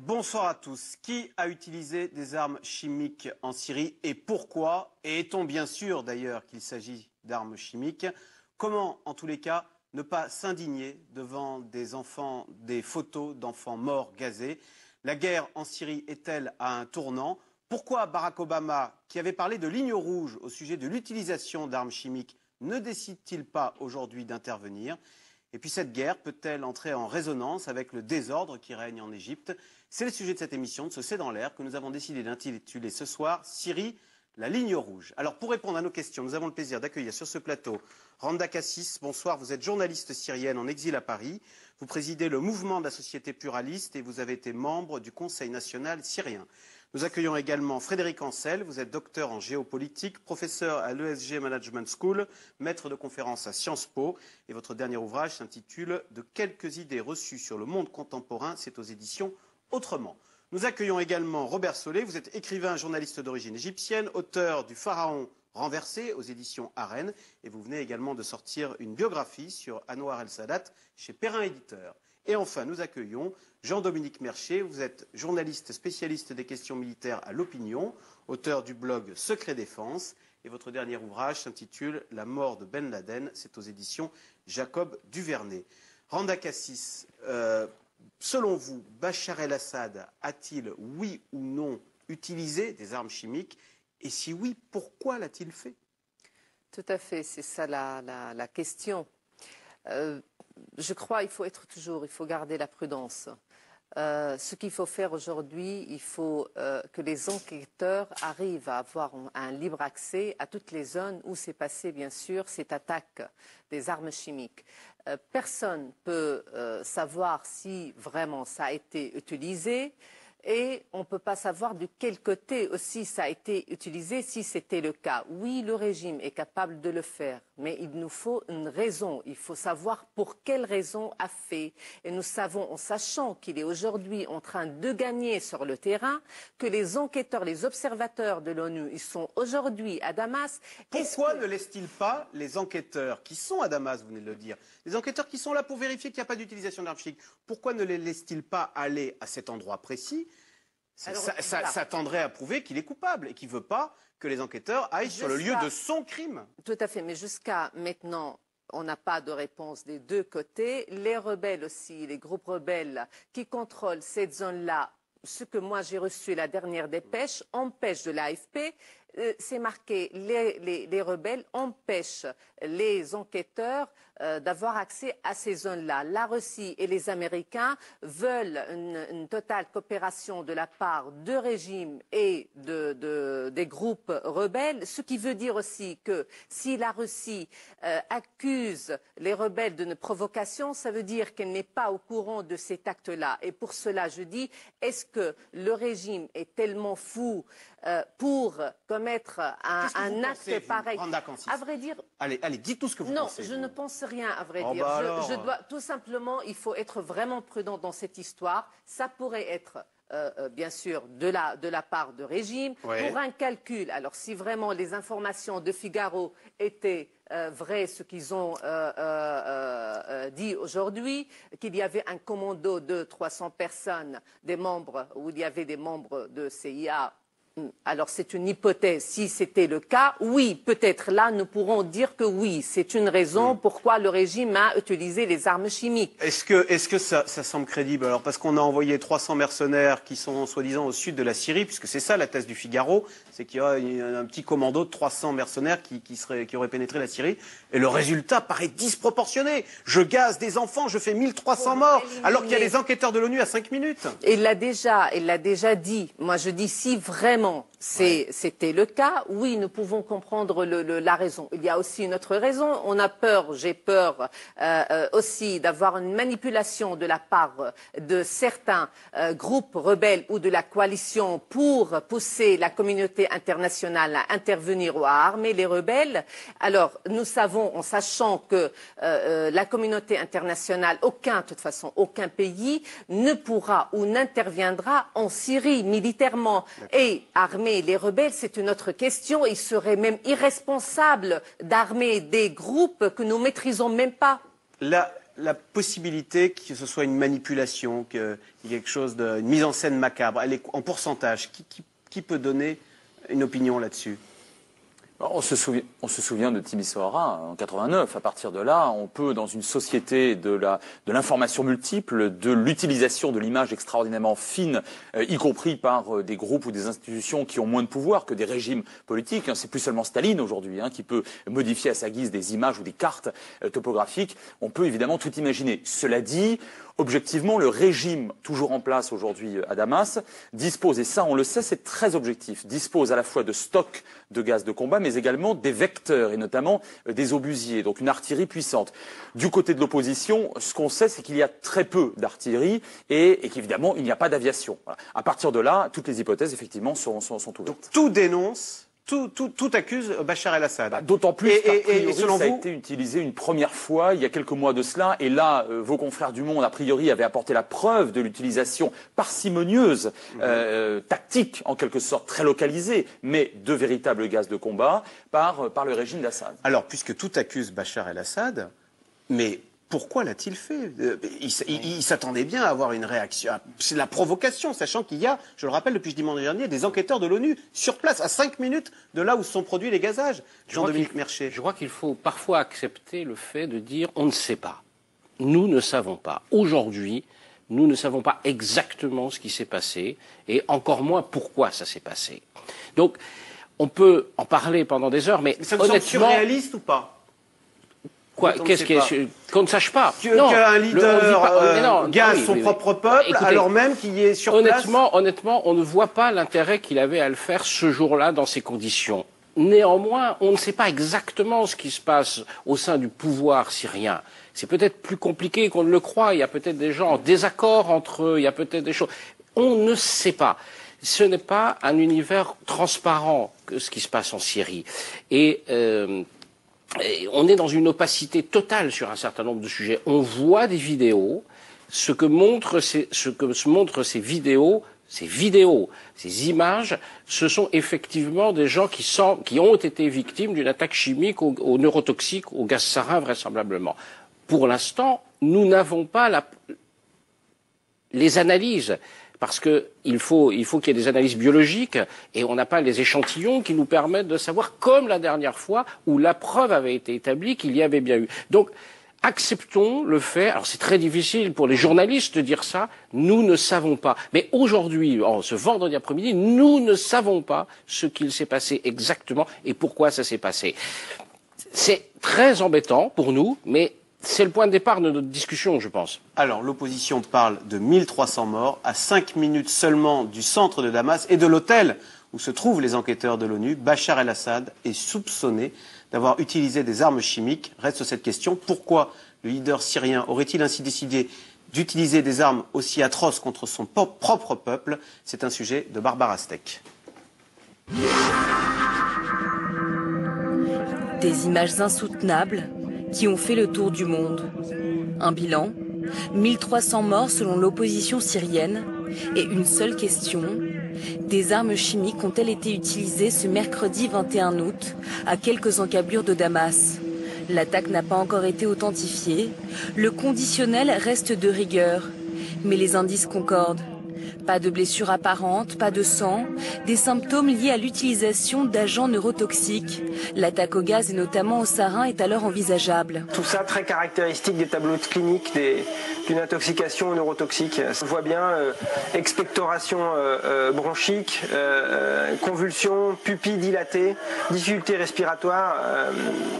Bonsoir à tous. Qui a utilisé des armes chimiques en Syrie et pourquoi? Et est-on bien sûr d'ailleurs qu'il s'agit d'armes chimiques? Comment, en tous les cas, ne pas s'indigner devant des photos d'enfants morts gazés? La guerre en Syrie est-elle à un tournant? Pourquoi Barack Obama, qui avait parlé de ligne rouge au sujet de l'utilisation d'armes chimiques, ne décide-t-il pas aujourd'hui d'intervenir? Et puis cette guerre peut-elle entrer en résonance avec le désordre qui règne en Égypte? C'est le sujet de cette émission, de ce C'est dans l'air, que nous avons décidé d'intituler ce soir « Syrie, la ligne rouge ». Alors pour répondre à nos questions, nous avons le plaisir d'accueillir sur ce plateau Randa Kassis. Bonsoir, vous êtes journaliste syrienne en exil à Paris. Vous présidez le mouvement de la société pluraliste et vous avez été membre du Conseil national syrien. Nous accueillons également Frédéric Ancel, vous êtes docteur en géopolitique, professeur à l'ESG Management School, maître de conférences à Sciences Po. Et votre dernier ouvrage s'intitule « De quelques idées reçues sur le monde contemporain », c'est aux éditions Autrement. Nous accueillons également Robert Solé, vous êtes écrivain, journaliste d'origine égyptienne, auteur du Pharaon renversé aux éditions Arène. Et vous venez également de sortir une biographie sur Anwar el-Sadat chez Perrin Éditeur. Et enfin, nous accueillons Jean-Dominique Mercier, vous êtes journaliste spécialiste des questions militaires à l'Opinion, auteur du blog Secret Défense, et votre dernier ouvrage s'intitule La mort de Ben Laden, c'est aux éditions Jacob Duvernay. Randa Kassis, selon vous, Bachar el-Assad a-t-il, oui ou non, utilisé des armes chimiques? Et si oui, pourquoi l'a-t-il fait? Tout à fait, c'est ça la question. Je crois qu'il il faut garder la prudence. Ce qu'il faut faire aujourd'hui, il faut que les enquêteurs arrivent à avoir un libre accès à toutes les zones où s'est passée, bien sûr, cette attaque des armes chimiques. Personne ne peut savoir si vraiment ça a été utilisé. Et on ne peut pas savoir de quel côté aussi ça a été utilisé si c'était le cas. Oui, le régime est capable de le faire, mais il nous faut une raison. Il faut savoir pour quelle raison a fait. Et nous savons, en sachant qu'il est aujourd'hui en train de gagner sur le terrain, que les enquêteurs, les observateurs de l'ONU, ils sont aujourd'hui à Damas. Pourquoi ne laisse-t-il pas les enquêteurs qui sont à Damas, vous venez de le dire, les enquêteurs qui sont là pour vérifier qu'il n'y a pas d'utilisation d'armes chimiques, pourquoi ne les laisse-t-il pas aller à cet endroit précis? Ça tendrait à prouver qu'il est coupable et qu'il ne veut pas que les enquêteurs aillent sur le lieu de son crime. Tout à fait, mais jusqu'à maintenant, on n'a pas de réponse des deux côtés. Les rebelles aussi, les groupes rebelles qui contrôlent cette zone-là, ce que moi j'ai reçu la dernière dépêche, empêche de l'AFP. C'est marqué, les rebelles empêchent les enquêteurs d'avoir accès à ces zones-là. La Russie et les Américains veulent une totale coopération de la part de régimes et des groupes rebelles, ce qui veut dire aussi que si la Russie accuse les rebelles d'une provocation, ça veut dire qu'elle n'est pas au courant de cet acte-là. Et pour cela, je dis, est-ce que le régime est tellement fou pour commettre un acte pareil? À vrai dire, allez, dites tout ce que vous pensez. Non, je ne pense rien, à vrai dire. Tout simplement, il faut être vraiment prudent dans cette histoire. Ça pourrait être bien sûr, de la part de régime, ouais, pour un calcul. Alors, si vraiment les informations de Figaro étaient vraies, ce qu'ils ont dit aujourd'hui, qu'il y avait un commando de 300 personnes, où il y avait des membres de CIA. Alors c'est une hypothèse. Si c'était le cas, oui, peut-être là nous pourrons dire que oui, c'est une raison pourquoi le régime a utilisé les armes chimiques. Est-ce que ça semble crédible? Alors parce qu'on a envoyé 300 mercenaires qui sont soi-disant au sud de la Syrie, puisque c'est ça la thèse du Figaro, c'est qu'il y a un petit commando de 300 mercenaires qui auraient pénétré la Syrie, et le résultat paraît disproportionné. Je gaze des enfants, je fais 1300 morts, alors qu'il y a des enquêteurs de l'ONU à 5 minutes. Il l'a déjà dit. Moi je dis si vraiment c'était le cas, oui, nous pouvons comprendre la raison. Il y a aussi une autre raison. On a peur, j'ai peur aussi d'avoir une manipulation de la part de certains groupes rebelles ou de la coalition pour pousser la communauté internationale à intervenir ou à armer les rebelles. Alors, nous savons, en sachant que la communauté internationale, de toute façon, aucun pays ne pourra ou n'interviendra en Syrie militairement. Et armer les rebelles, c'est une autre question. Il serait même irresponsable d'armer des groupes que nous ne maîtrisons même pas. la possibilité que ce soit une manipulation, qu'il y ait quelque chose une mise en scène macabre, elle est en pourcentage. Qui peut donner une opinion là-dessus? On se souvient de Timisoara en 89. À partir de là, on peut, dans une société de l'information multiple, de l'utilisation de l'image extraordinairement fine, y compris par des groupes ou des institutions qui ont moins de pouvoir que des régimes politiques. C'est plus seulement Staline aujourd'hui qui peut modifier à sa guise des images ou des cartes topographiques. On peut évidemment tout imaginer. Cela dit, objectivement, le régime toujours en place aujourd'hui à Damas dispose, et ça on le sait, c'est très objectif, dispose à la fois de stocks de gaz de combat, mais également des vecteurs, et notamment des obusiers, donc une artillerie puissante. Du côté de l'opposition, ce qu'on sait, c'est qu'il y a très peu d'artillerie et qu'évidemment, il n'y a pas d'aviation. Voilà. À partir de là, toutes les hypothèses, effectivement, sont ouvertes. Donc tout dénonce. Tout accuse Bachar el-Assad. D'autant plus qu'a priori, selon ça a vous... été utilisé une première fois il y a quelques mois de cela. Et là, vos confrères du Monde, a priori, avaient apporté la preuve de l'utilisation parcimonieuse, tactique en quelque sorte, très localisée, mais de véritables gaz de combat par le régime d'Assad. Alors, puisque tout accuse Bachar el-Assad, mais... pourquoi l'a-t-il fait? Il s'attendait bien à avoir une réaction. C'est la provocation, sachant qu'il y a, je le rappelle depuis dimanche dernier, des enquêteurs de l'ONU sur place, à 5 minutes de là où se sont produits les gazages. Jean-Dominique Merchet. Je crois qu'il faut parfois accepter le fait de dire on ne sait pas. Nous ne savons pas. Aujourd'hui, nous ne savons pas exactement ce qui s'est passé et encore moins pourquoi ça s'est passé. Donc, on peut en parler pendant des heures, mais ça vous honnêtement... semble surréaliste ou pas? Quoi, qu'est-ce qu'on ne sache pas? Qu'un leader gaze son propre peuple, écoutez, alors même qu'il y est sur place. Honnêtement, on ne voit pas l'intérêt qu'il avait à le faire ce jour-là dans ces conditions. Néanmoins, on ne sait pas exactement ce qui se passe au sein du pouvoir syrien. C'est peut-être plus compliqué qu'on ne le croit. Il y a peut-être des gens en désaccord entre eux. Il y a peut-être des choses. On ne sait pas. Ce n'est pas un univers transparent que ce qui se passe en Syrie. Et on est dans une opacité totale sur un certain nombre de sujets. On voit des vidéos. Ce que montrent ces vidéos, ces images, ce sont effectivement des gens qui ont été victimes d'une attaque chimique au neurotoxique, au gaz sarin vraisemblablement. Pour l'instant, nous n'avons pas les analyses. Parce qu'il faut qu'il y ait des analyses biologiques et on n'a pas les échantillons qui nous permettent de savoir, comme la dernière fois où la preuve avait été établie qu'il y avait bien eu. Donc, acceptons le fait, alors c'est très difficile pour les journalistes de dire ça, nous ne savons pas. Mais aujourd'hui, ce vendredi après-midi, nous ne savons pas ce qu'il s'est passé exactement et pourquoi ça s'est passé. C'est très embêtant pour nous, mais c'est le point de départ de notre discussion, je pense. Alors, l'opposition parle de 1300 morts à 5 minutes seulement du centre de Damas et de l'hôtel où se trouvent les enquêteurs de l'ONU. Bachar el-Assad est soupçonné d'avoir utilisé des armes chimiques. Reste cette question, pourquoi le leader syrien aurait-il ainsi décidé d'utiliser des armes aussi atroces contre son propre peuple? C'est un sujet de Barbara Steck. Des images insoutenables qui ont fait le tour du monde. Un bilan, 1300 morts selon l'opposition syrienne et une seule question, des armes chimiques ont-elles été utilisées ce mercredi 21 août à quelques encablures de Damas? L'attaque n'a pas encore été authentifiée, le conditionnel reste de rigueur, mais les indices concordent. Pas de blessures apparentes, pas de sang, des symptômes liés à l'utilisation d'agents neurotoxiques. L'attaque au gaz et notamment au sarin est alors envisageable. Tout ça très caractéristique des tableaux cliniques d'une intoxication neurotoxique. On voit bien expectoration bronchique, convulsions, pupilles dilatées, difficultés respiratoires.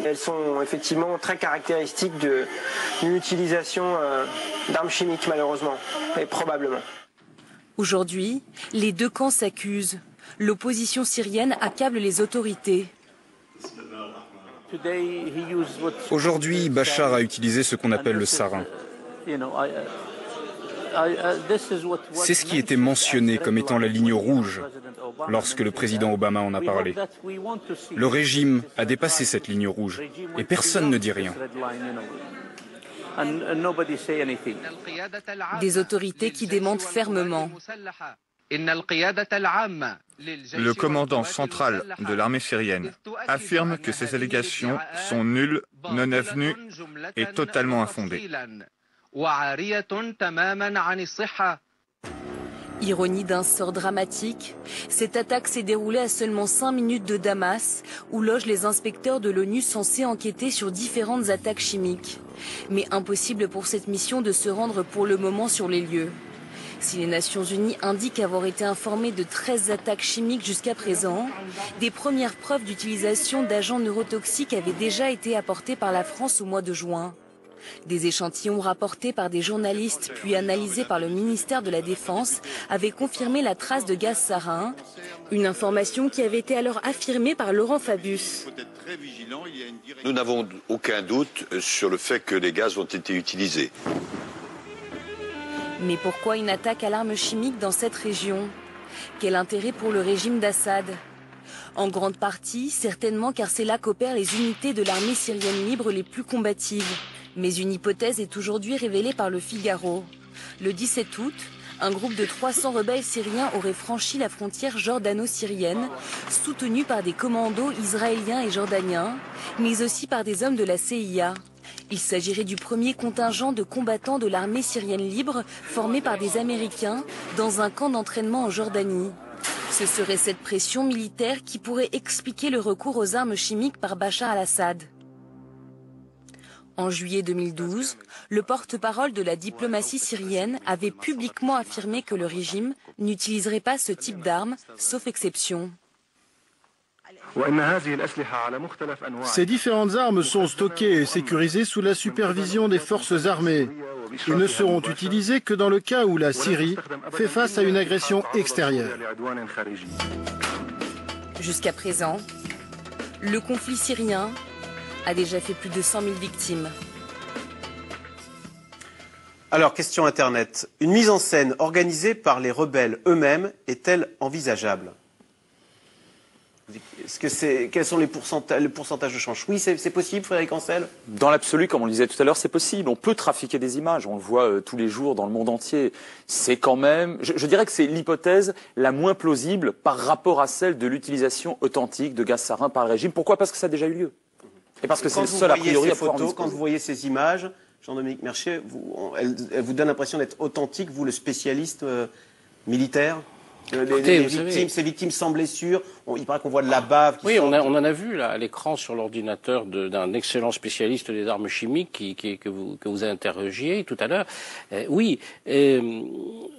Elles sont effectivement très caractéristiques d'une utilisation d'armes chimiques malheureusement, et probablement. Aujourd'hui, les deux camps s'accusent. L'opposition syrienne accable les autorités. Aujourd'hui, Bachar a utilisé ce qu'on appelle le sarin. C'est ce qui était mentionné comme étant la ligne rouge lorsque le président Obama en a parlé. Le régime a dépassé cette ligne rouge et personne ne dit rien. Des autorités qui démentent fermement. Le commandant central de l'armée syrienne affirme que ces allégations sont nulles, non avenues et totalement infondées. Ironie d'un sort dramatique, cette attaque s'est déroulée à seulement 5 minutes de Damas, où logent les inspecteurs de l'ONU censés enquêter sur différentes attaques chimiques. Mais impossible pour cette mission de se rendre pour le moment sur les lieux. Si les Nations Unies indiquent avoir été informées de 13 attaques chimiques jusqu'à présent, des premières preuves d'utilisation d'agents neurotoxiques avaient déjà été apportées par la France au mois de juin. Des échantillons rapportés par des journalistes puis analysés par le ministère de la Défense avaient confirmé la trace de gaz sarin, une information qui avait été alors affirmée par Laurent Fabius. Nous n'avons aucun doute sur le fait que les gaz ont été utilisés. Mais pourquoi une attaque à l'arme chimique dans cette région? Quel intérêt pour le régime d'Assad? En grande partie, certainement car c'est là qu'opèrent les unités de l'armée syrienne libre les plus combatives. Mais une hypothèse est aujourd'hui révélée par le Figaro. Le 17 août, un groupe de 300 rebelles syriens aurait franchi la frontière jordano-syrienne, soutenu par des commandos israéliens et jordaniens, mais aussi par des hommes de la CIA. Il s'agirait du premier contingent de combattants de l'armée syrienne libre formé par des Américains dans un camp d'entraînement en Jordanie. Ce serait cette pression militaire qui pourrait expliquer le recours aux armes chimiques par Bachar al-Assad. En juillet 2012, le porte-parole de la diplomatie syrienne avait publiquement affirmé que le régime n'utiliserait pas ce type d'armes, sauf exception. Ces différentes armes sont stockées et sécurisées sous la supervision des forces armées. Ils ne seront utilisés que dans le cas où la Syrie fait face à une agression extérieure. Jusqu'à présent, le conflit syrien a déjà fait plus de 100 000 victimes. Alors, question Internet. Une mise en scène organisée par les rebelles eux-mêmes est-elle envisageable? Quels sont le pourcentage de change? Oui, c'est possible, Frédéric Ancel? Dans l'absolu, comme on le disait tout à l'heure, c'est possible. On peut trafiquer des images. On le voit tous les jours dans le monde entier. C'est quand même, je dirais que c'est l'hypothèse la moins plausible par rapport à celle de l'utilisation authentique de gaz sarin par le régime. Pourquoi? Parce que ça a déjà eu lieu. Et parce que c'est le seul a priori à pouvoir en disposer. Quand vous voyez ces images, Jean-Dominique Mercier, elle vous donne l'impression d'être authentique, vous, le spécialiste militaire? Ces victimes sans blessure, il paraît qu'on voit de la bave. Oui, on en a vu là, à l'écran sur l'ordinateur d'un excellent spécialiste des armes chimiques que vous interrogiez tout à l'heure. Oui,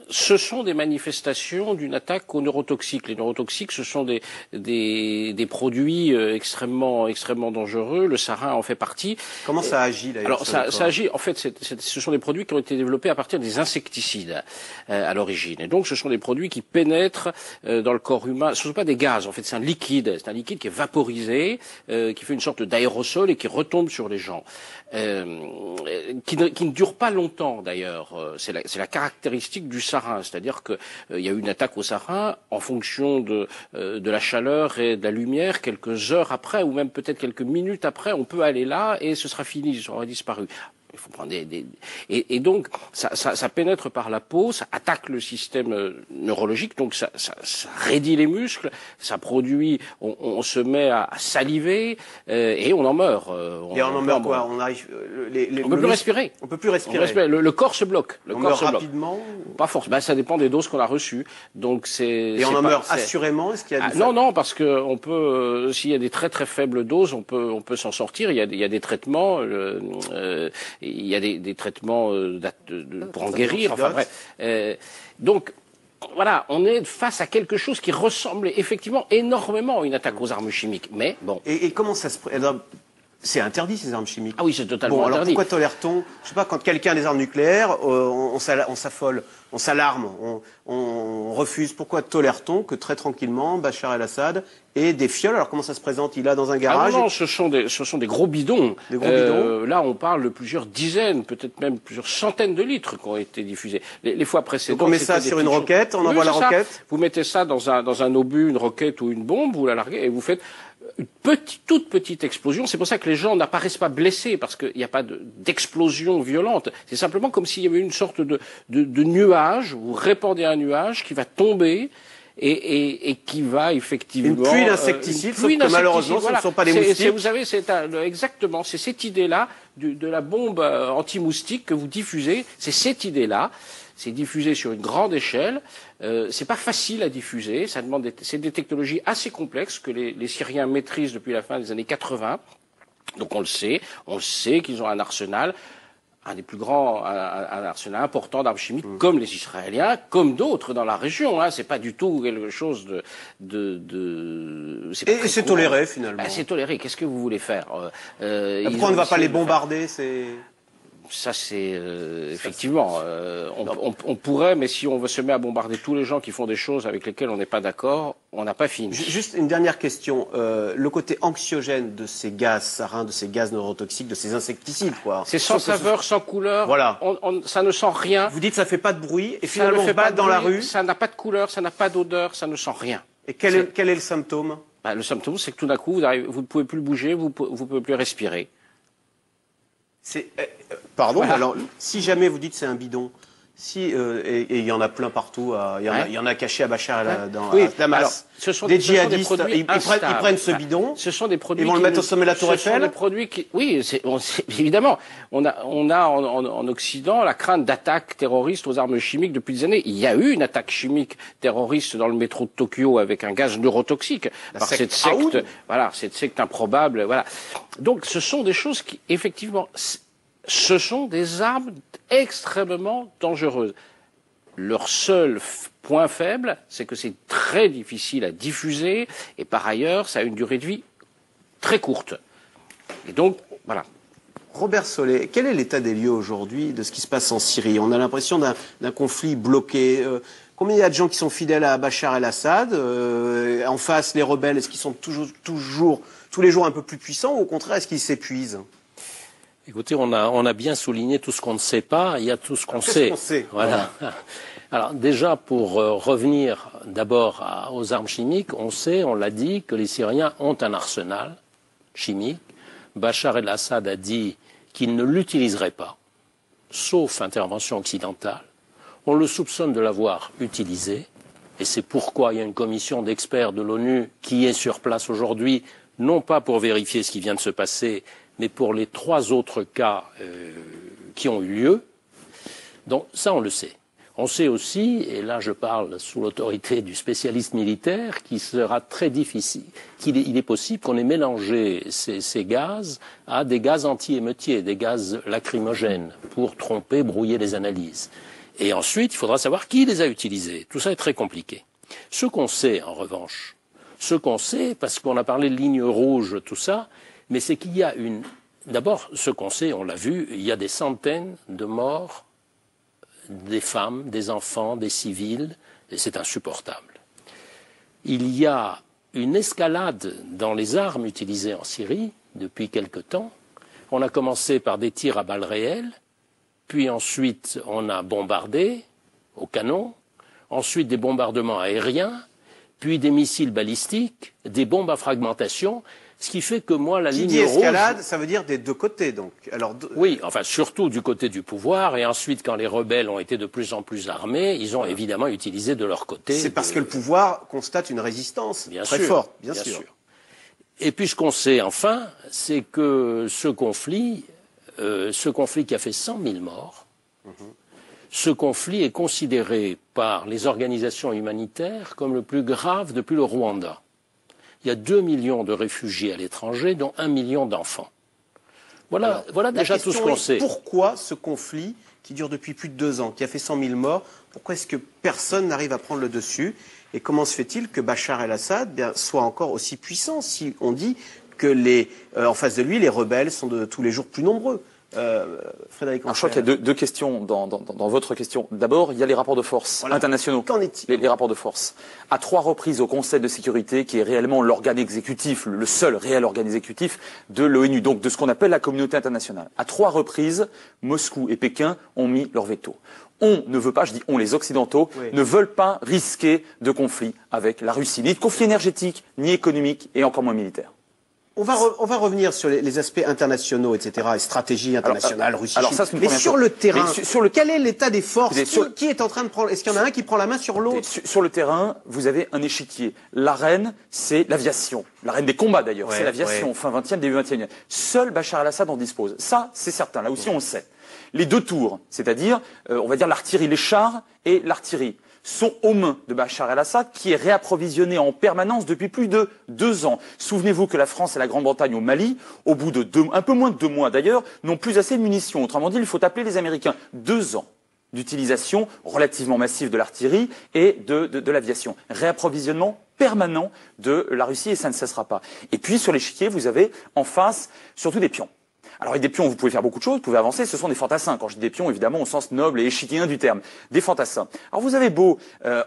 ce sont des manifestations d'une attaque aux neurotoxiques. Les neurotoxiques, ce sont des produits extrêmement dangereux. Le sarin en fait partie. Comment ça agit d'ailleurs? Alors ça agit. En fait, ce sont des produits qui ont été développés à partir des insecticides à l'origine. Et donc, ce sont des produits qui pénètrent dans le corps humain. Ce ne sont pas des gaz. En fait, c'est un liquide. C'est un liquide qui est vaporisé, qui fait une sorte d'aérosol et qui retombe sur les gens. Qui ne dure pas longtemps d'ailleurs. C'est la caractéristique du sarin, c'est-à-dire que il y a eu une attaque au sarin en fonction de la chaleur et de la lumière. Quelques heures après, ou même peut-être quelques minutes après, on peut aller là et ce sera fini, ça aura disparu. Il faut prendre et donc ça pénètre par la peau, ça attaque le système neurologique, donc ça raidit les muscles, ça produit, on se met à saliver et on en meurt. On en meurt quoi? On arrive, on peut plus respirer. On peut plus respirer. Le corps se bloque. On meurt rapidement. Pas forcément. Ça dépend des doses qu'on a reçues. Donc Et on en meurt assurément. Est-ce qu'il y a non, parce que on peut, s'il y a des très très faibles doses, on peut s'en sortir. Il y a des traitements. Il y a des traitements pour en guérir. Enfin bref. Donc voilà, on est face à quelque chose qui ressemble effectivement énormément à une attaque aux armes chimiques. Mais bon. Et comment ça se... C'est interdit, ces armes chimiques. Ah oui, c'est totalement interdit. Alors pourquoi tolère-t-on? Je sais pas, quand quelqu'un a des armes nucléaires, on s'affole, on s'alarme, on refuse. Pourquoi tolère-t-on que très tranquillement, Bachar el-Assad ait des fioles? Alors comment ça se présente? Il a dans un garage? Non, ce sont des gros bidons. Des gros bidons. Là, on parle de plusieurs dizaines, peut-être même plusieurs centaines de litres qui ont été diffusés. Les fois précédentes. Donc on met ça sur une roquette, on envoie la roquette. Vous mettez ça dans un obus, une roquette ou une bombe, vous la larguez et vous faites une toute petite explosion. C'est pour ça que les gens n'apparaissent pas blessés, parce qu'il n'y a pas d'explosion violente. C'est simplement comme s'il y avait une sorte de nuage, vous répandez un nuage qui va tomber, et qui va effectivement... Une pluie d'insecticides, sauf que malheureusement, ce ne sont pas des moustiques. Vous savez, exactement, c'est cette idée-là de la bombe anti-moustique que vous diffusez, c'est cette idée-là. C'est diffusé sur une grande échelle. C'est pas facile à diffuser. C'est des technologies assez complexes que les Syriens maîtrisent depuis la fin des années 80. Donc on le sait qu'ils ont un arsenal, un des plus grands, un arsenal important d'armes chimiques, comme les Israéliens, comme d'autres dans la région. Hein. C'est pas du tout quelque chose Et c'est toléré finalement. C'est toléré. Qu'est-ce que vous voulez faire pourquoi on ne va pas les bombarder? Ça, c'est effectivement, on pourrait, mais si on veut se mettre à bombarder tous les gens qui font des choses avec lesquelles on n'est pas d'accord, on n'a pas fini. Juste une dernière question. Le côté anxiogène de ces gaz sarins, de ces gaz neurotoxiques, de ces insecticides, quoi. C'est sans saveur, sans couleur. Voilà. Ça ne sent rien. Vous dites ça fait pas de bruit et finalement on se balade dans la rue. Ça n'a pas de couleur, ça n'a pas d'odeur, ça ne sent rien. Et quel est le symptôme? Le symptôme, c'est que tout d'un coup, vous ne pouvez plus bouger, vous ne pouvez plus respirer. Pardon, voilà. Alors si jamais vous dites c'est un bidon, et il y en a plein partout, il y en a caché à Bachar à Damas. Alors, des djihadistes, ils prennent ce bidon, ce sont des produits ils vont le mettre au sommet de la Tour Eiffel. Ce sont des produits oui, évidemment, on a en Occident la crainte d'attaques terroristes aux armes chimiques depuis des années. Il y a eu une attaque chimique terroriste dans le métro de Tokyo avec un gaz neurotoxique par cette secte, cette secte improbable, voilà. Donc ce sont des choses qui, effectivement, ce sont des armes extrêmement dangereuses. Leur seul point faible, c'est que c'est très difficile à diffuser et par ailleurs, ça a une durée de vie très courte. Et donc, voilà. Robert Solé, quel est l'état des lieux aujourd'hui de ce qui se passe en Syrie? On a l'impression d'un conflit bloqué. Combien il y a de gens qui sont fidèles à Bachar el-Assad? En face, les rebelles, est-ce qu'ils sont tous les jours un peu plus puissants ou au contraire, est-ce qu'ils s'épuisent? Écoutez, on a bien souligné tout ce qu'on ne sait pas, il y a tout ce qu'on sait. Voilà. Alors déjà, pour revenir d'abord aux armes chimiques, on l'a dit, que les Syriens ont un arsenal chimique. Bachar el-Assad a dit qu'il ne l'utiliserait pas, sauf intervention occidentale. On le soupçonne de l'avoir utilisé, et c'est pourquoi il y a une commission d'experts de l'ONU qui est sur place aujourd'hui, non pas pour vérifier ce qui vient de se passer, mais pour les 3 autres cas qui ont eu lieu. Donc ça, on le sait. On sait aussi, et là je parle sous l'autorité du spécialiste militaire, qu'il sera très difficile, qu'il est possible qu'on ait mélangé ces gaz à des gaz anti-émeutiers, des gaz lacrymogènes, pour tromper, brouiller les analyses. Et ensuite, il faudra savoir qui les a utilisés. Tout ça est très compliqué. Ce qu'on sait, en revanche, parce qu'on a parlé de lignes rouges, tout ça, mais c'est qu'il y a d'abord, ce qu'on sait, on l'a vu, il y a des centaines de morts, des femmes, des enfants, des civils, et c'est insupportable. Il y a une escalade dans les armes utilisées en Syrie depuis quelque temps. On a commencé par des tirs à balles réelles, puis ensuite on a bombardé au canon, ensuite des bombardements aériens, puis des missiles balistiques, des bombes à fragmentation. Ce qui fait que moi, la ligne rouge... escalade, ça veut dire des deux côtés, donc. Alors, oui, enfin, surtout du côté du pouvoir, et ensuite, quand les rebelles ont été de plus en plus armés, ils ont évidemment utilisé de leur côté... C'est parce que le pouvoir constate une résistance très forte, bien sûr. Et puis, ce qu'on sait, enfin, c'est que ce conflit qui a fait 100 000 morts, ce conflit est considéré par les organisations humanitaires comme le plus grave depuis le Rwanda. Il y a 2 millions de réfugiés à l'étranger, dont 1 million d'enfants. Voilà déjà tout ce qu'on sait. Pourquoi ce conflit, qui dure depuis plus de 2 ans, qui a fait 100 000 morts, pourquoi est-ce que personne n'arrive à prendre le dessus? Et comment se fait-il que Bachar el-Assad soit encore aussi puissant si on dit que en face de lui, les rebelles sont de tous les jours plus nombreux? Frédéric, je crois qu'il y a deux questions dans votre question. D'abord, il y a les rapports de force internationaux. Qu'en est-il? Les rapports de force. À 3 reprises au Conseil de sécurité, qui est réellement l'organe exécutif, le seul réel organe exécutif de l'ONU, donc de ce qu'on appelle la communauté internationale. À 3 reprises, Moscou et Pékin ont mis leur veto. On ne veut pas, je dis on, les Occidentaux, ne veulent pas risquer de conflit avec la Russie, ni de conflit énergétique, ni économique, et encore moins militaire. On va revenir sur les aspects internationaux, etc., et stratégie internationale, Russie, Chine. Ça, mais sur le terrain, quel est l'état des forces? Qui est en train de prendre? Est-ce qu'il y en a un qui prend la main sur l'autre? Sur le terrain, vous avez un échiquier. L'arène, c'est l'aviation. L'arène des combats, d'ailleurs. C'est l'aviation, fin 20e, début 21e. Seul Bachar el-Assad en dispose. Ça, c'est certain. Là aussi, on le sait. Les deux tours, c'est-à-dire, on va dire l'artillerie, les chars et l'artillerie, sont aux mains de Bachar el-Assad, qui est réapprovisionné en permanence depuis plus de 2 ans. Souvenez-vous que la France et la Grande-Bretagne au Mali, au bout de un peu moins de 2 mois d'ailleurs, n'ont plus assez de munitions. Autrement dit, il faut appeler les Américains. 2 ans d'utilisation relativement massive de l'artillerie et de l'aviation. Réapprovisionnement permanent de la Russie et ça ne cessera pas. Et puis sur l'échiquier, vous avez en face surtout des pions. Alors avec des pions, vous pouvez faire beaucoup de choses, vous pouvez avancer, ce sont des fantassins. Quand je dis des pions, évidemment, au sens noble et échiquéen du terme. Des fantassins. Alors vous avez beau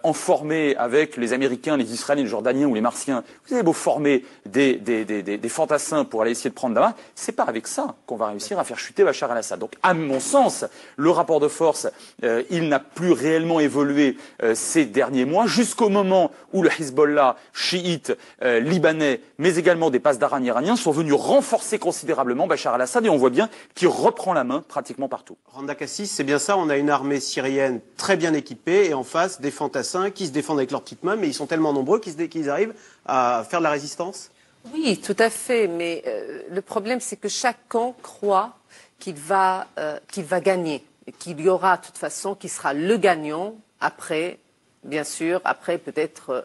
en former avec les Américains, les Israéliens, les Jordaniens ou les Martiens, vous avez beau former des fantassins pour aller essayer de prendre Damas, c'est pas avec ça qu'on va réussir à faire chuter Bachar el-Assad. Donc à mon sens, le rapport de force, il n'a plus réellement évolué ces derniers mois, jusqu'au moment où le Hezbollah, chiite, libanais, mais également des pasdaran iraniens sont venus renforcer considérablement Bachar el-Assad. Et on voit bien qu'il reprend la main pratiquement partout. Randa Kassis, c'est bien ça, on a une armée syrienne très bien équipée et en face des fantassins qui se défendent avec leurs petites mains, mais ils sont tellement nombreux qu'ils arrivent à faire de la résistance. Oui, tout à fait, mais le problème c'est que chaque camp croit qu'il va gagner, qu'il y aura de toute façon, qui sera le gagnant après, bien sûr, après peut-être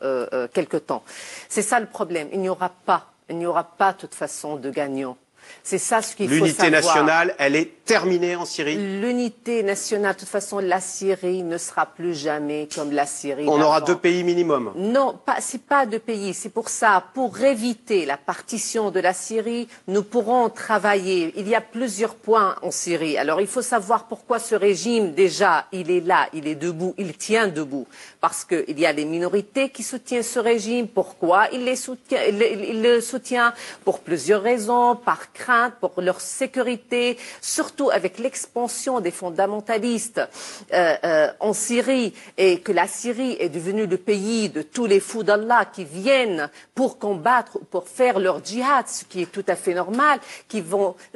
quelque temps. C'est ça le problème, il n'y aura pas de toute façon de gagnant. C'est ça ce qu'il faut savoir. L'unité nationale, elle est terminée en Syrie. L'unité nationale, de toute façon, la Syrie ne sera plus jamais comme la Syrie. On aura 2 pays minimum. Non, c'est pas 2 pays. C'est pour ça, pour éviter la partition de la Syrie, nous pourrons travailler. Il y a plusieurs points en Syrie. Alors, il faut savoir pourquoi ce régime, déjà, il est là, il est debout, il tient debout. Parce qu'il y a les minorités qui soutiennent ce régime. Pourquoi il le soutient? Pour plusieurs raisons, par crainte, pour leur sécurité, surtout avec l'expansion des fondamentalistes en Syrie et que la Syrie est devenue le pays de tous les fous d'Allah qui viennent pour combattre, pour faire leur djihad, ce qui est tout à fait normal,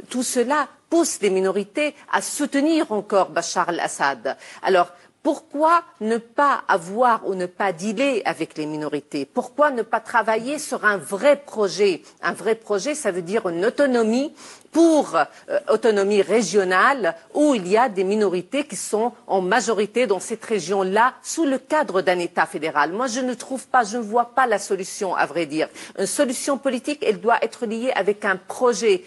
tout cela pousse les minorités à soutenir encore Bachar el-Assad. Alors, pourquoi ne pas avoir ou ne pas dealer avec les minorités? Pourquoi ne pas travailler sur un vrai projet? Un vrai projet, ça veut dire une autonomie autonomie régionale où il y a des minorités qui sont en majorité dans cette région-là sous le cadre d'un État fédéral. Moi, je ne vois pas la solution, à vrai dire. Une solution politique, elle doit être liée avec un projet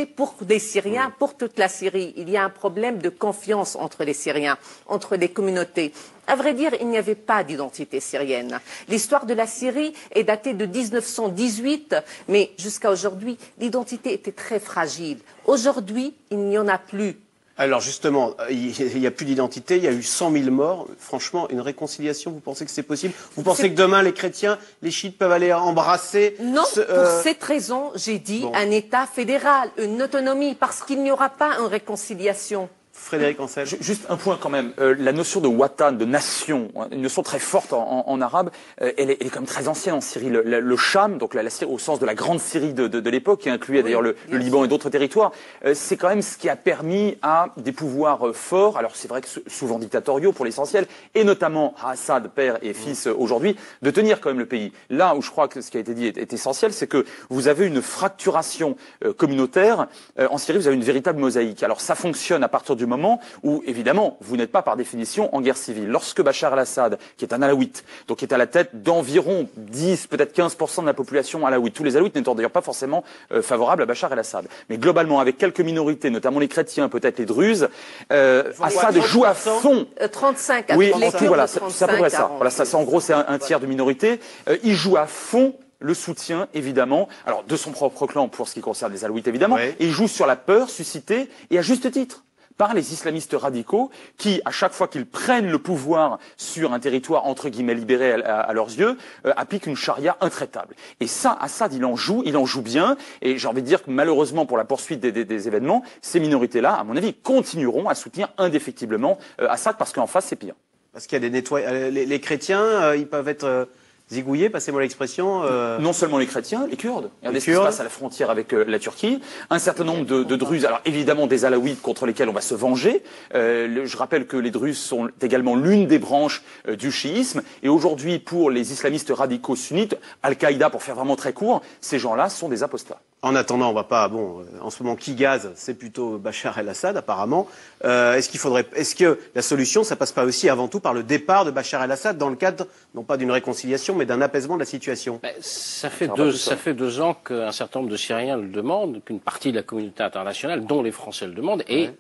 pour des Syriens, pour toute la Syrie. Il y a un problème de confiance entre les Syriens, entre les communautés. À vrai dire, il n'y avait pas d'identité syrienne. L'histoire de la Syrie est datée de 1918, mais jusqu'à aujourd'hui, l'identité était très fragile. Aujourd'hui, il n'y en a plus. Alors justement, il n'y a plus d'identité, il y a eu 100 000 morts. Franchement, une réconciliation, vous pensez que c'est possible? Vous pensez que demain, les chrétiens, les chiites peuvent aller embrasser? Non, pour cette raison, j'ai dit un État fédéral, une autonomie, parce qu'il n'y aura pas une réconciliation. Frédéric Ancel. Juste un point quand même. La notion de watan, de nation, une notion très forte en arabe, elle est quand même très ancienne en Syrie. Le Cham, donc la Syrie au sens de la grande Syrie de l'époque, qui incluait d'ailleurs le Liban et d'autres territoires, c'est quand même ce qui a permis à des pouvoirs forts, alors c'est vrai que souvent dictatoriaux pour l'essentiel, et notamment à Assad, père et fils aujourd'hui, de tenir quand même le pays. Là où je crois que ce qui a été dit est essentiel, c'est que vous avez une fracturation communautaire. En Syrie, vous avez une véritable mosaïque. Alors ça fonctionne à partir du moment où, évidemment, vous n'êtes pas par définition en guerre civile. Lorsque Bachar el-Assad, qui est un alaouite, donc qui est à la tête d'environ 10, peut-être 15% de la population alaouite, tous les alaouites n'étant d'ailleurs pas forcément favorables à Bachar el-Assad, mais globalement, avec quelques minorités, notamment les chrétiens, peut-être les druzes, Assad joue à fond. 35 oui, en tout, voilà, c'est à peu près ça. Voilà, ça, en gros, c'est un tiers de minorité. Il joue à fond le soutien, évidemment, alors de son propre clan pour ce qui concerne les alouites, évidemment, et il joue sur la peur suscitée, et à juste titre, par les islamistes radicaux qui, à chaque fois qu'ils prennent le pouvoir sur un territoire entre guillemets libéré à leurs yeux, appliquent une charia intraitable. Et ça, Assad, il en joue bien. Et j'ai envie de dire que malheureusement, pour la poursuite des événements, ces minorités-là, à mon avis, continueront à soutenir indéfectiblement Assad parce qu'en face, c'est pire. Parce qu'il y a des les chrétiens, ils peuvent être zigouillés, passez-moi l'expression. Non seulement les chrétiens, les Kurdes. Regardez ce qui se Kurdes. passe à la frontière avec la Turquie. Un certain nombre de Druzes, alors évidemment des Alaouites contre lesquels on va se venger. Je rappelle que les Druzes sont également l'une des branches du chiisme. Et aujourd'hui, pour les islamistes radicaux sunnites, Al-Qaïda, pour faire vraiment très court, ces gens-là sont des apostats. En attendant, on va pas. Bon, en ce moment, qui gaze, c'est plutôt Bachar el-Assad, apparemment. Est-ce que la solution, ça passe pas aussi avant tout par le départ de Bachar el-Assad dans le cadre, non pas d'une réconciliation, mais d'un apaisement de la situation? Ça fait 2 ans qu'un certain nombre de Syriens le demandent, qu'une partie de la communauté internationale, dont les Français le demandent, et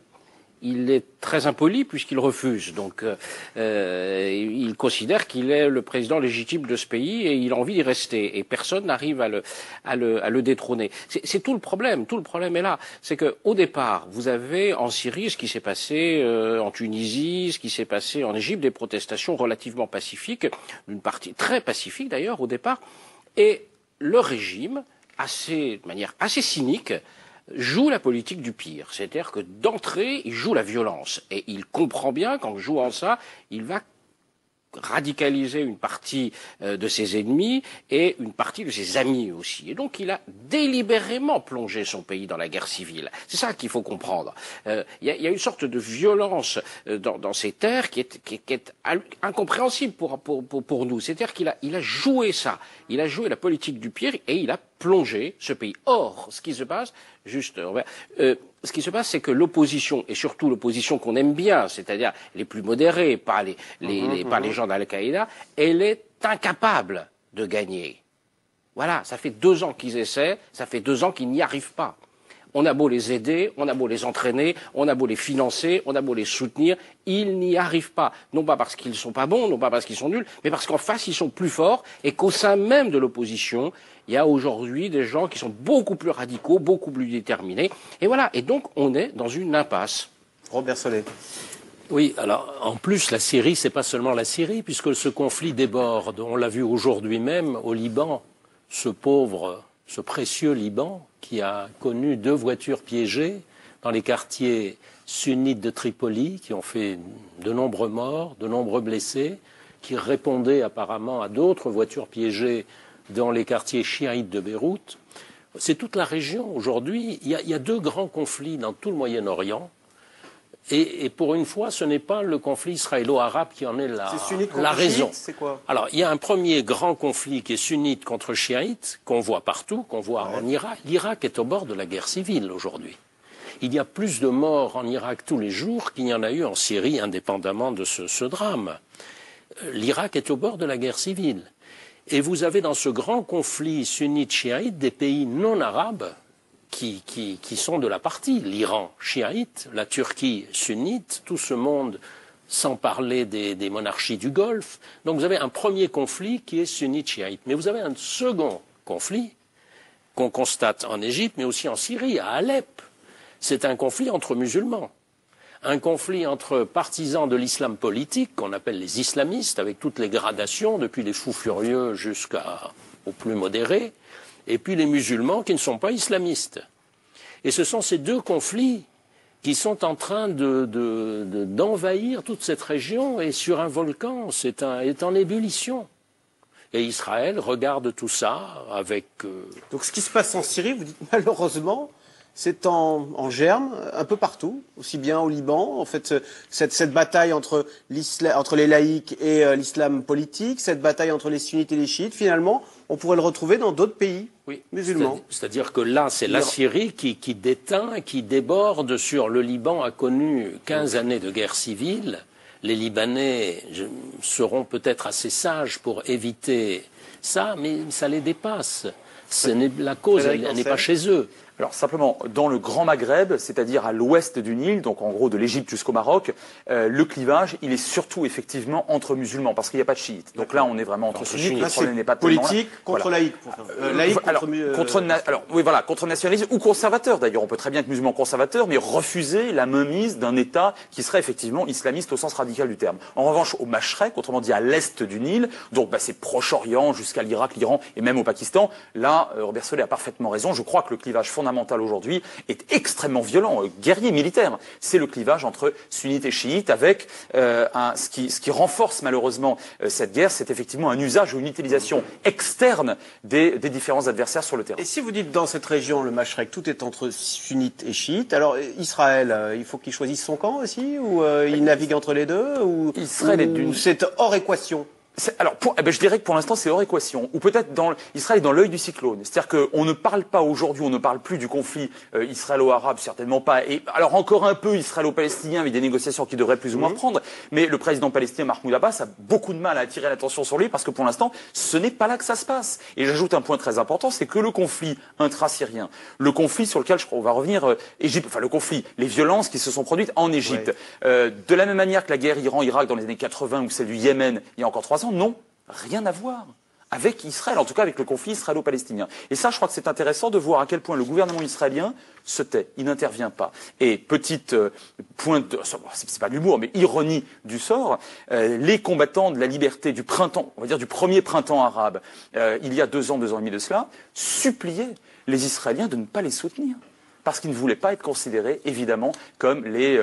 il est très impoli puisqu'il refuse. Donc, il considère qu'il est le président légitime de ce pays et il a envie d'y rester. Et personne n'arrive à le détrôner. C'est tout le problème. Tout le problème est là. C'est que, au départ, vous avez en Syrie ce qui s'est passé en Tunisie, ce qui s'est passé en Égypte, des protestations relativement pacifiques, d'une partie très pacifique d'ailleurs au départ, et le régime, de manière assez cynique, joue la politique du pire. C'est-à-dire que d'entrée, il joue la violence. Et il comprend bien qu'en jouant ça, il va radicaliser une partie de ses ennemis et une partie de ses amis aussi. Et donc il a délibérément plongé son pays dans la guerre civile. C'est ça qu'il faut comprendre. Il y a une sorte de violence dans ces terres qui est incompréhensible pour nous. C'est-à-dire qu'il a joué ça. Il a joué la politique du pire et il a plongé ce pays. Or, ce qui se passe, ce qui se passe, c'est que l'opposition, et surtout l'opposition qu'on aime bien, c'est-à-dire les plus modérés, pas les gens d'Al-Qaïda, elle est incapable de gagner. Voilà, ça fait 2 ans qu'ils essaient, ça fait 2 ans qu'ils n'y arrivent pas. On a beau les aider, on a beau les entraîner, on a beau les financer, on a beau les soutenir, ils n'y arrivent pas. Non pas parce qu'ils ne sont pas bons, non pas parce qu'ils sont nuls, mais parce qu'en face, ils sont plus forts et qu'au sein même de l'opposition, il y a aujourd'hui des gens qui sont beaucoup plus radicaux, beaucoup plus déterminés. Et voilà. Et donc, on est dans une impasse. Robert Solé. Oui, alors, en plus, la Syrie, c'est pas seulement la Syrie, puisque ce conflit déborde. On l'a vu aujourd'hui même au Liban. Ce précieux Liban, qui a connu 2 voitures piégées dans les quartiers sunnites de Tripoli, qui ont fait de nombreux morts, de nombreux blessés, qui répondaient apparemment à d'autres voitures piégées dans les quartiers chiites de Beyrouth. C'est toute la région aujourd'hui. Il y a 2 grands conflits dans tout le Moyen-Orient. Et pour une fois, ce n'est pas le conflit israélo-arabe qui en est la raison. C'est quoi? Alors, il y a un premier grand conflit qui est sunnite contre chiite, qu'on voit partout, qu'on voit en Irak. L'Irak est au bord de la guerre civile aujourd'hui. Il y a plus de morts en Irak tous les jours qu'il y en a eu en Syrie, indépendamment de ce drame. L'Irak est au bord de la guerre civile. Et vous avez dans ce grand conflit sunnite-chiite des pays non arabes qui sont de la partie. L'Iran chiite, la Turquie sunnite, tout ce monde, sans parler des monarchies du Golfe. Donc vous avez un premier conflit qui est sunnite-chiite. Mais vous avez un second conflit qu'on constate en Égypte, mais aussi en Syrie, à Alep. C'est un conflit entre musulmans. Un conflit entre partisans de l'islam politique, qu'on appelle les islamistes, avec toutes les gradations, depuis les fous furieux jusqu'aux plus modérés, et puis les musulmans qui ne sont pas islamistes. Et ce sont ces 2 conflits qui sont en train d'envahir toute cette région, et sur un volcan, est en ébullition. Et Israël regarde tout ça avec... Donc ce qui se passe en Syrie, vous dites malheureusement... C'est en germe un peu partout, aussi bien au Liban. En fait, cette bataille entre les laïcs et l'islam politique, cette bataille entre les sunnites et les chiites, finalement, on pourrait le retrouver dans d'autres pays musulmans. C'est-à-dire que là, c'est la Syrie qui déteint, qui déborde sur le Liban, a connu 15 années de guerre civile. Les Libanais seront peut-être assez sages pour éviter ça, mais ça les dépasse. La cause, elle n'est pas chez eux. Alors simplement, dans le Grand Maghreb, c'est-à-dire à l'ouest du Nil, donc en gros de l'Égypte jusqu'au Maroc, le clivage, il est surtout effectivement entre musulmans, parce qu'il n'y a pas de chiites. Donc là, on est vraiment entre sunnites. Le problème n'est pas politique contre laïque. Laïque contre nationalisme ou conservateur. D'ailleurs, on peut très bien être musulman conservateur, mais refuser la mainmise d'un État qui serait effectivement islamiste au sens radical du terme. En revanche, au Mashrek, autrement dit à l'est du Nil, donc c'est Proche-Orient jusqu'à l'Irak, l'Iran et même au Pakistan, là, Robert Solé a parfaitement raison. Je crois que le clivage fondamental fondamental aujourd'hui est extrêmement violent, guerrier, militaire. C'est le clivage entre sunnites et chiites avec ce qui renforce malheureusement cette guerre, c'est effectivement un usage ou une utilisation externe des différents adversaires sur le terrain. Et si vous dites dans cette région, le Mashrek, tout est entre sunnites et chiites, alors Israël, il faut qu'il choisisse son camp aussi, ou il navigue entre les deux, ou c'est hors équation? Alors, je dirais que pour l'instant, c'est hors équation. Ou peut-être Israël est dans l'œil du cyclone. C'est-à-dire qu'on ne parle pas aujourd'hui, on ne parle plus du conflit israélo-arabe, certainement pas. Et alors encore un peu israélo-palestinien avec des négociations qui devraient plus ou moins prendre. Mais le président palestinien Mahmoud Abbas a beaucoup de mal à attirer l'attention sur lui parce que pour l'instant, ce n'est pas là que ça se passe. Et j'ajoute un point très important, c'est que le conflit intra-syrien, le conflit sur lequel on va revenir, le conflit, les violences qui se sont produites en Égypte, de la même manière que la guerre Iran-Irak dans les années 80 ou celle du Yémen il y a encore 3 ans, non, rien à voir avec Israël, en tout cas avec le conflit israélo-palestinien. Et ça, je crois que c'est intéressant de voir à quel point le gouvernement israélien se tait, il n'intervient pas. Et petite pointe, c'est pas de l'humour, mais ironie du sort, les combattants de la liberté du printemps, on va dire du premier printemps arabe, il y a 2 ans et demi de cela, suppliaient les Israéliens de ne pas les soutenir. Parce qu'ils ne voulaient pas être considérés, évidemment, comme les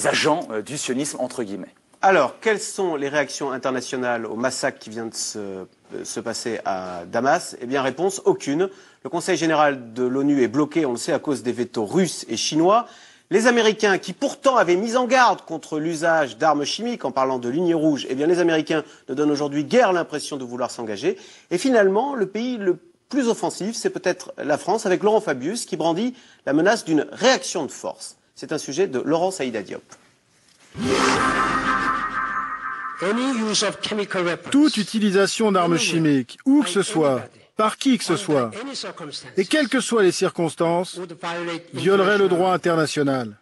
agents du sionisme, entre guillemets. Alors, quelles sont les réactions internationales au massacre qui vient de se passer à Damas? Eh bien, réponse, aucune. Le Conseil général de l'ONU est bloqué, on le sait, à cause des vétos russes et chinois. Les Américains, qui pourtant avaient mis en garde contre l'usage d'armes chimiques en parlant de ligne rouge, eh bien, les Américains ne donnent aujourd'hui guère l'impression de vouloir s'engager. Et finalement, le pays le plus offensif, c'est peut-être la France, avec Laurent Fabius, qui brandit la menace d'une réaction de force. C'est un sujet de Laurent Saïda Diop. Toute utilisation d'armes chimiques, où que ce soit, par qui que ce soit, et quelles que soient les circonstances, violerait le droit international.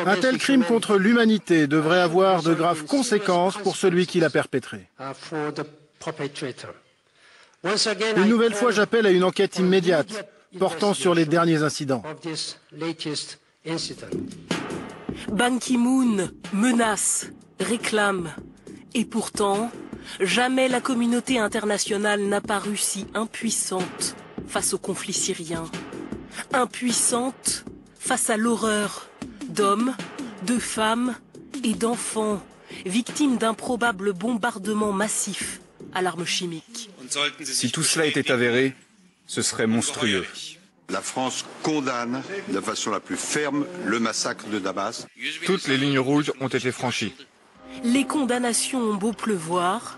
Un tel crime contre l'humanité devrait avoir de graves conséquences pour celui qui l'a perpétré. Une nouvelle fois, j'appelle à une enquête immédiate portant sur les derniers incidents. Ban Ki-moon menace, réclame. Et pourtant, jamais la communauté internationale n'a paru si impuissante face au conflit syrien. Impuissante face à l'horreur d'hommes, de femmes et d'enfants, victimes d'un probable bombardement massif à l'arme chimique. Si tout cela était avéré, ce serait monstrueux. La France condamne de façon la plus ferme le massacre de Damas. Toutes les lignes rouges ont été franchies. Les condamnations ont beau pleuvoir,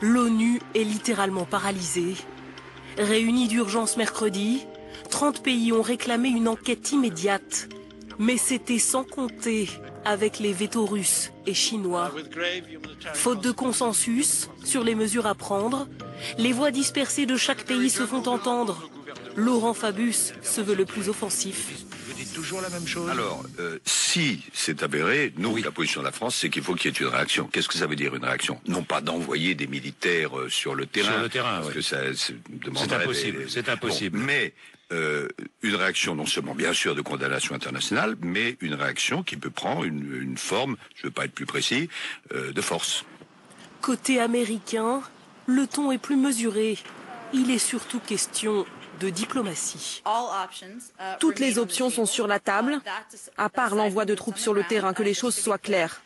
l'ONU est littéralement paralysée. Réunie d'urgence mercredi, 30 pays ont réclamé une enquête immédiate. Mais c'était sans compter avec les vétos russes et chinois. Faute de consensus sur les mesures à prendre, les voix dispersées de chaque pays se font entendre. Laurent Fabius se veut le plus offensif. Vous dites toujours la même chose. Alors, si c'est avéré, nous, la position de la France, c'est qu'il faut qu'il y ait une réaction. Qu'est-ce que ça veut dire, une réaction? Non pas d'envoyer des militaires sur le terrain. Sur le terrain, parce que ça demanderait... C'est impossible, c'est impossible. Bon, mais une réaction non seulement, bien sûr, de condamnation internationale, mais une réaction qui peut prendre une forme, je ne veux pas être plus précis, de force. Côté américain, le ton est plus mesuré. Il est surtout question de diplomatie. Toutes les options sont sur la table, à part l'envoi de troupes sur le terrain, que les choses soient claires.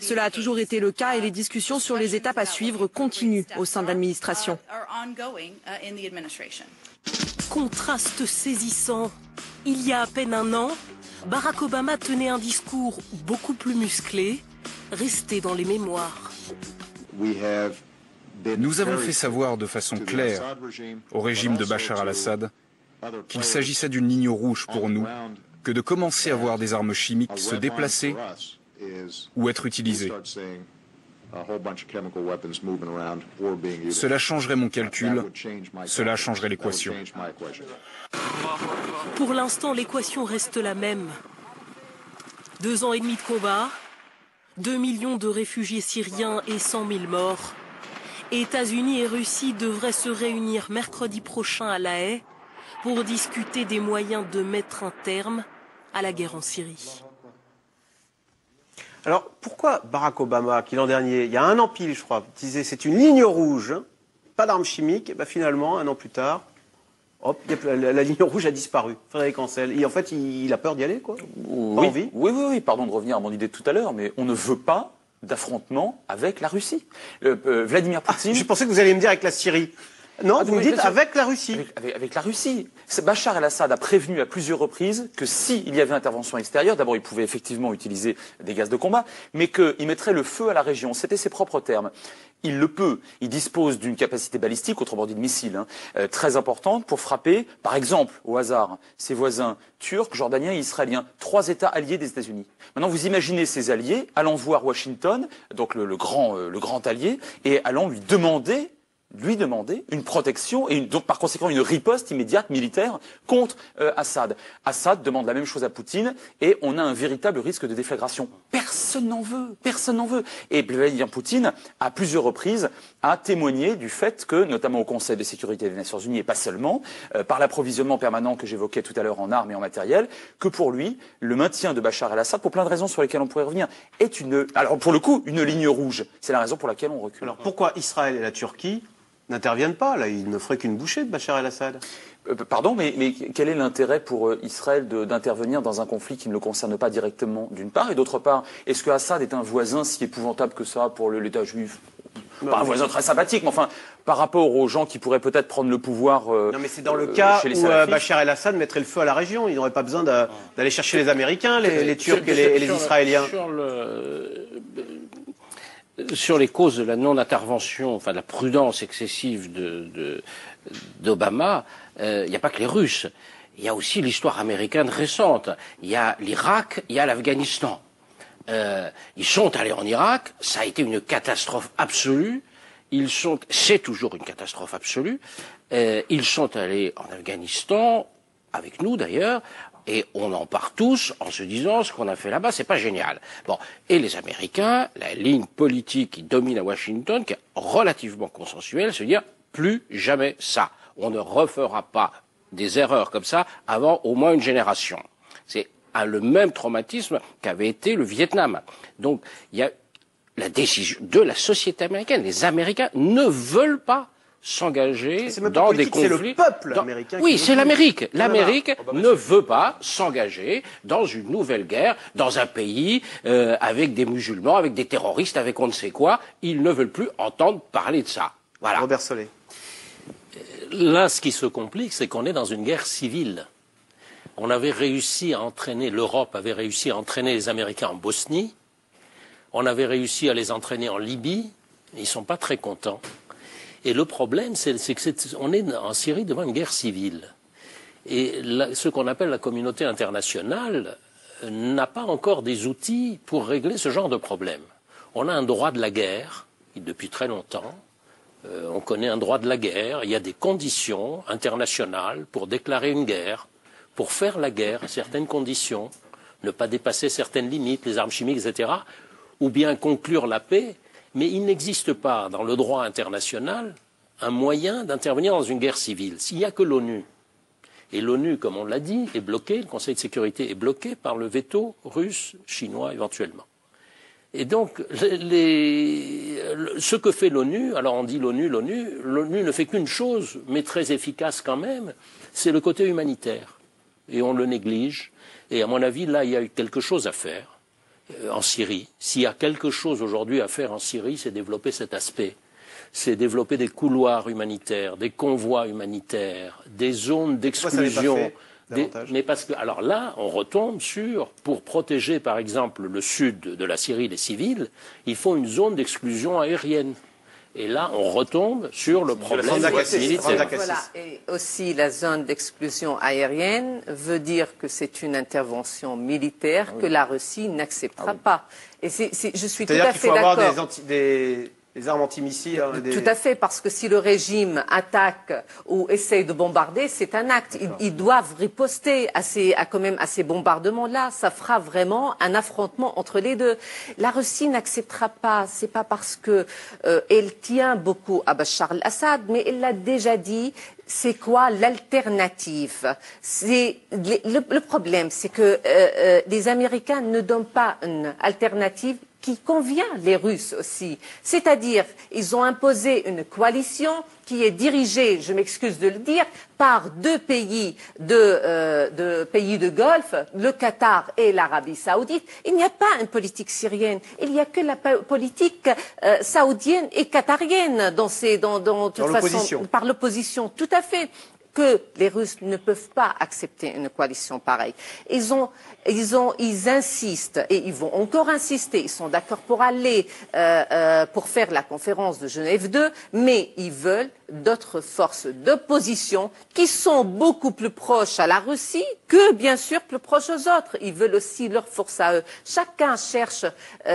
Cela a toujours été le cas et les discussions sur les étapes à suivre continuent au sein de l'administration. Contraste saisissant. Il y a à peine un an, Barack Obama tenait un discours beaucoup plus musclé, resté dans les mémoires. Nous avons fait savoir de façon claire au régime de Bachar al-Assad qu'il s'agissait d'une ligne rouge pour nous, que de commencer à voir des armes chimiques se déplacer ou être utilisées. Cela changerait mon calcul, cela changerait l'équation. Pour l'instant, l'équation reste la même. 2 ans et demi de combat, 2 millions de réfugiés syriens et 100 000 morts. États-Unis et Russie devraient se réunir mercredi prochain à La Haye pour discuter des moyens de mettre un terme à la guerre en Syrie. Alors, pourquoi Barack Obama, qui l'an dernier, il y a 1 an pile, je crois, disait c'est une ligne rouge, pas d'armes chimiques, et bien finalement, 1 an plus tard, hop, la ligne rouge a disparu. Frédéric Ancel. Et en fait, il a peur d'y aller, quoi. Pas envie. Oui, pardon de revenir à mon idée de tout à l'heure, mais on ne veut pas d'affrontement avec la Russie. Vladimir Poutine... je pensais que vous alliez me dire avec la Syrie. Non, vous me dites avec la Russie. Avec la Russie. Bachar el-Assad a prévenu à plusieurs reprises que s'il y avait intervention extérieure, d'abord il pouvait effectivement utiliser des gaz de combat, mais qu'il mettrait le feu à la région. C'était ses propres termes. Il le peut. Il dispose d'une capacité balistique, autrement dit de missiles, très importante pour frapper, par exemple, au hasard, ses voisins turcs, jordaniens et israéliens, 3 États alliés des États-Unis. Maintenant, vous imaginez ces alliés allant voir Washington, donc le grand allié, et allant lui demander une protection et donc par conséquent une riposte immédiate militaire contre Assad. Assad demande la même chose à Poutine et on a un véritable risque de déflagration. Personne n'en veut. Et Vladimir Poutine, à plusieurs reprises, a témoigné du fait que, notamment au Conseil de sécurité des Nations Unies et pas seulement, par l'approvisionnement permanent que j'évoquais tout à l'heure en armes et en matériel, que pour lui, le maintien de Bachar el-Assad, pour plein de raisons sur lesquelles on pourrait revenir, est alors pour le coup, une ligne rouge. C'est la raison pour laquelle on recule. Alors pourquoi Israël et la Turquie n'interviennent pas? Là, ils ne feraient qu'une bouchée de Bachar el-Assad. Pardon, mais quel est l'intérêt pour Israël d'intervenir dans un conflit qui ne le concerne pas directement, d'une part, et d'autre part, est-ce que Assad est un voisin si épouvantable que ça pour l'État juif? Pas un voisin très sympathique, mais enfin, par rapport aux gens qui pourraient peut-être prendre le pouvoir. Non, mais c'est dans le cas où Bachar el-Assad mettrait le feu à la région. Il n'aurait pas besoin d'aller chercher les Américains, les Turcs et les Israéliens. Sur les causes de la non-intervention, enfin de la prudence excessive d'Obama, il n'y a pas que les Russes. Il y a aussi l'histoire américaine récente. Il y a l'Irak, il y a l'Afghanistan. Ils sont allés en Irak, ça a été une catastrophe absolue. C'est toujours une catastrophe absolue. Ils sont allés en Afghanistan, avec nous d'ailleurs. Et on en part tous en se disant ce qu'on a fait là-bas, c'est pas génial. Bon, et les Américains, la ligne politique qui domine à Washington, qui est relativement consensuelle, se dire plus jamais ça. On ne refera pas des erreurs comme ça avant au moins une génération. C'est le même traumatisme qu'avait été le Vietnam. Donc il y a la décision de la société américaine. Les Américains ne veulent pas s'engager dans des conflits. C'est le peuple américain. Oui, c'est l'Amérique. L'Amérique ne veut pas s'engager dans une nouvelle guerre, dans un pays avec des musulmans, avec des terroristes, avec on ne sait quoi. Ils ne veulent plus entendre parler de ça. Voilà. Robert Solé. Là, ce qui se complique, c'est qu'on est dans une guerre civile. On avait réussi à entraîner, l'Europe avait réussi à entraîner les Américains en Bosnie. On avait réussi à les entraîner en Libye. Ils ne sont pas très contents. Et le problème, c'est qu'on est en Syrie devant une guerre civile. Et ce qu'on appelle la communauté internationale n'a pas encore des outils pour régler ce genre de problème. On a un droit de la guerre, depuis très longtemps. On connaît un droit de la guerre. Il y a des conditions internationales pour déclarer une guerre, pour faire la guerre à certaines conditions, ne pas dépasser certaines limites, les armes chimiques, etc., ou bien conclure la paix. Mais il n'existe pas dans le droit international un moyen d'intervenir dans une guerre civile. S'il n'y a que l'ONU, et l'ONU, comme on l'a dit, est bloqué, le Conseil de sécurité est bloqué par le veto russe, chinois éventuellement. Et donc, ce que fait l'ONU, alors on dit l'ONU ne fait qu'une chose, mais très efficace quand même, c'est le côté humanitaire. Et on le néglige. Et à mon avis, là, il y a eu quelque chose à faire. En Syrie. S'il y a quelque chose aujourd'hui à faire en Syrie, c'est développer cet aspect. C'est développer des couloirs humanitaires, des convois humanitaires, des zones d'exclusion. Mais parce que, alors là, on retombe pour protéger par exemple le sud de la Syrie, les civils, il faut une zone d'exclusion aérienne. Et là, on retombe sur le problème militaire. Voilà. Et aussi, la zone d'exclusion aérienne veut dire que c'est une intervention militaire que la Russie n'acceptera pas. Et je suis tout à fait d'accord. C'est-à-dire qu'il faut avoir des armes antimissiles. Tout à fait, parce que si le régime attaque ou essaye de bombarder, c'est un acte. Ils doivent riposter à ces bombardements-là. Ça fera vraiment un affrontement entre les deux. La Russie n'acceptera pas. C'est pas parce que elle tient beaucoup à Bachar el-Assad, mais elle l'a déjà dit. C'est quoi l'alternative? Le problème, c'est que les Américains ne donnent pas une alternative qui convient les Russes aussi. C'est-à-dire, ils ont imposé une coalition qui est dirigée, je m'excuse de le dire, par deux pays de Golfe, le Qatar et l'Arabie Saoudite. Il n'y a pas une politique syrienne, il n'y a que la politique saoudienne et qatarienne par l'opposition, tout à fait, que les Russes ne peuvent pas accepter une coalition pareille. Ils insistent et ils vont encore insister. Ils sont d'accord pour aller pour faire la conférence de Genève 2, mais ils veulent d'autres forces d'opposition qui sont beaucoup plus proches à la Russie que, bien sûr, plus proches aux autres. Ils veulent aussi leur force à eux. Chacun cherche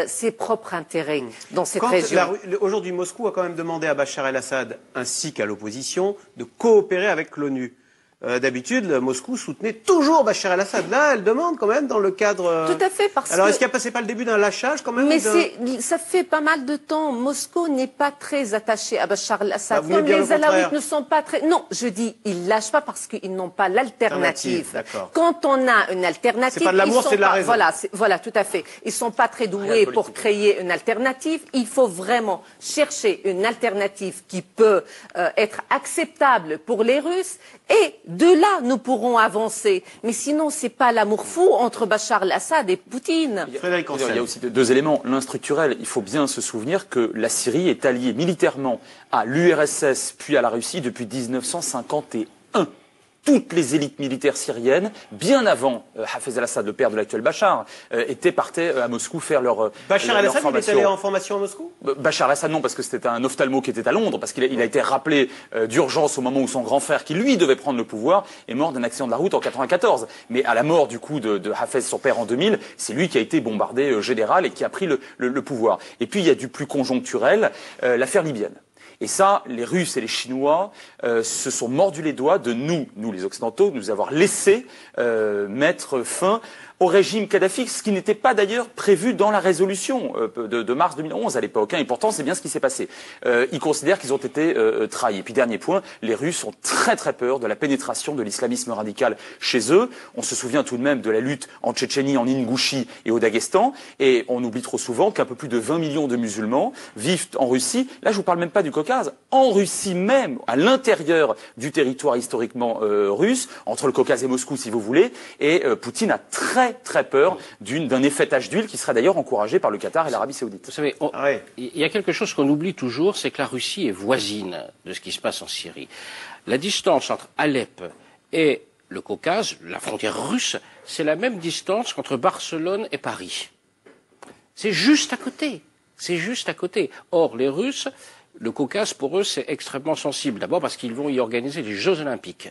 ses propres intérêts dans cette région. Aujourd'hui, Moscou a quand même demandé à Bachar el-Assad ainsi qu'à l'opposition de coopérer avec l'ONU. D'habitude, Moscou soutenait toujours Bachar el-Assad. Là, elle demande quand même dans le cadre... Tout à fait, parce Alors, est-ce qu'il n'y a pas le début d'un lâchage quand même? Mais ça fait pas mal de temps. Moscou n'est pas très attaché à Bachar el-Assad. Comme les Alaouites ne sont pas très... Non, je dis, ils ne lâchent pas parce qu'ils n'ont pas l'alternative. Quand on a une alternative... C'est pas de l'amour, c'est de la raison. Voilà, tout à fait. Ils ne sont pas très doués pour créer une alternative. Il faut vraiment chercher une alternative qui peut être acceptable pour les Russes. Et de là, nous pourrons avancer. Mais sinon, ce n'est pas l'amour fou entre Bachar el-Assad et Poutine. Il y a aussi deux éléments. L'un structurel. Il faut bien se souvenir que la Syrie est alliée militairement à l'URSS puis à la Russie depuis 1951. Toutes les élites militaires syriennes, bien avant Hafez al-Assad, le père de l'actuel Bachar, partaient à Moscou faire leur Bachar el-Assad, il est allé en formation à Moscou? Bachar el-Assad, non, parce que c'était un ophtalmo qui était à Londres, parce qu'il a été rappelé d'urgence au moment où son grand frère, qui lui devait prendre le pouvoir, est mort d'un accident de la route en 94. Mais à la mort du coup de Hafez, son père, en 2000, c'est lui qui a été bombardé général et qui a pris le pouvoir. Et puis il y a du plus conjoncturel, l'affaire libyenne. Et ça, les Russes et les Chinois se sont mordus les doigts de nous les Occidentaux, de nous avoir laissé mettre fin au régime Kadhafi, ce qui n'était pas d'ailleurs prévu dans la résolution de mars 2011 à l'époque. Et pourtant, c'est bien ce qui s'est passé. Ils considèrent qu'ils ont été trahis. Et puis, dernier point, les Russes ont très très peur de la pénétration de l'islamisme radical chez eux. On se souvient tout de même de la lutte en Tchétchénie, en Ingouchie et au Daghestan. Et on oublie trop souvent qu'un peu plus de 20 millions de musulmans vivent en Russie. Là, je vous parle même pas du Caucase. En Russie même, à l'intérieur du territoire historiquement russe, entre le Caucase et Moscou, si vous voulez. Et Poutine a très peur d'un effet tache d'huile qui serait d'ailleurs encouragé par le Qatar et l'Arabie Saoudite. Vous savez, il y a quelque chose qu'on oublie toujours, c'est que la Russie est voisine de ce qui se passe en Syrie. La distance entre Alep et le Caucase, la frontière russe, c'est la même distance qu'entre Barcelone et Paris. C'est juste à côté. C'est juste à côté. Or, les Russes, le Caucase, pour eux, c'est extrêmement sensible. D'abord parce qu'ils vont y organiser les Jeux Olympiques.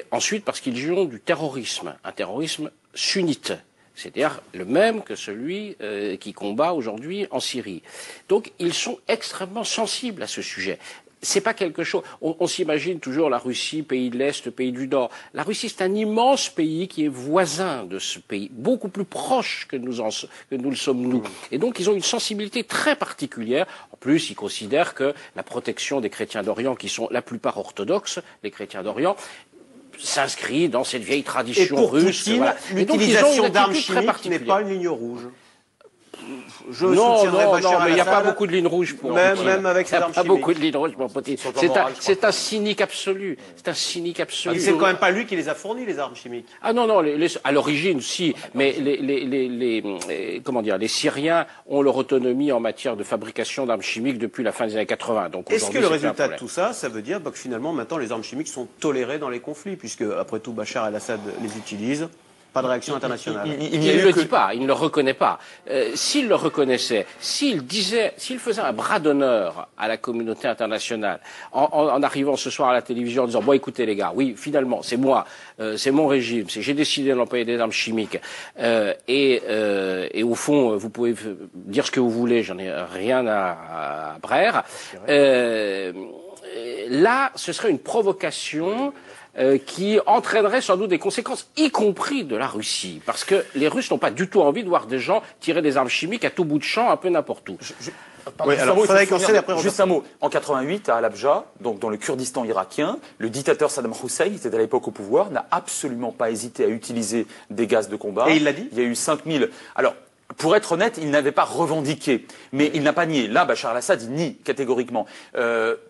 Ensuite parce qu'ils jouent du terrorisme, un terrorisme sunnite, c'est-à-dire le même que celui qui combat aujourd'hui en Syrie. Donc ils sont extrêmement sensibles à ce sujet. C'est pas quelque chose. On s'imagine toujours la Russie, pays de l'Est, pays du Nord. La Russie, c'est un immense pays qui est voisin de ce pays, beaucoup plus proche que nous le sommes nous. Et donc, ils ont une sensibilité très particulière. En plus, ils considèrent que la protection des chrétiens d'Orient, qui sont la plupart orthodoxes, les chrétiens d'Orient, s'inscrit dans cette vieille tradition russe. Et pour Poutine, l'utilisation d'armes chimiques n'est pas une ligne rouge. Non, mais il n'y a pas beaucoup de lignes rouges pour Poutine. Même avec ces armes chimiques. Il n'y a pas beaucoup de lignes rouges pour Poutine. C'est un cynique absolu. C'est un cynique absolu. C'est quand même pas lui qui les a fournis, les armes chimiques. Ah non, à l'origine, si. Mais les Syriens ont leur autonomie en matière de fabrication d'armes chimiques depuis la fin des années 80. Est-ce que le résultat de tout ça, ça veut dire que finalement, maintenant, les armes chimiques sont tolérées dans les conflits, puisque, après tout, Bachar el-Assad les utilise? Pas de réaction internationale. Il ne le dit pas, il ne le reconnaît pas. S'il le reconnaissait, s'il faisait un bras d'honneur à la communauté internationale, en arrivant ce soir à la télévision en disant, bon, écoutez les gars, oui, finalement, c'est moi, c'est mon régime, j'ai décidé d'employer des armes chimiques, et au fond, vous pouvez dire ce que vous voulez, j'en ai rien à braire. Là, ce serait une provocation qui entraînerait sans doute des conséquences, y compris de la Russie. Parce que les Russes n'ont pas du tout envie de voir des gens tirer des armes chimiques à tout bout de champ, un peu n'importe où. Juste un mot. En 88, à Halabja, donc dans le Kurdistan irakien, le dictateur Saddam Hussein, qui était à l'époque au pouvoir, n'a absolument pas hésité à utiliser des gaz de combat. Et il l'a dit ? Il y a eu 5000... Alors, Pour être honnête, il n'avait pas revendiqué, mais il n'a pas nié. Là, Bachar al-Assad, il nie catégoriquement.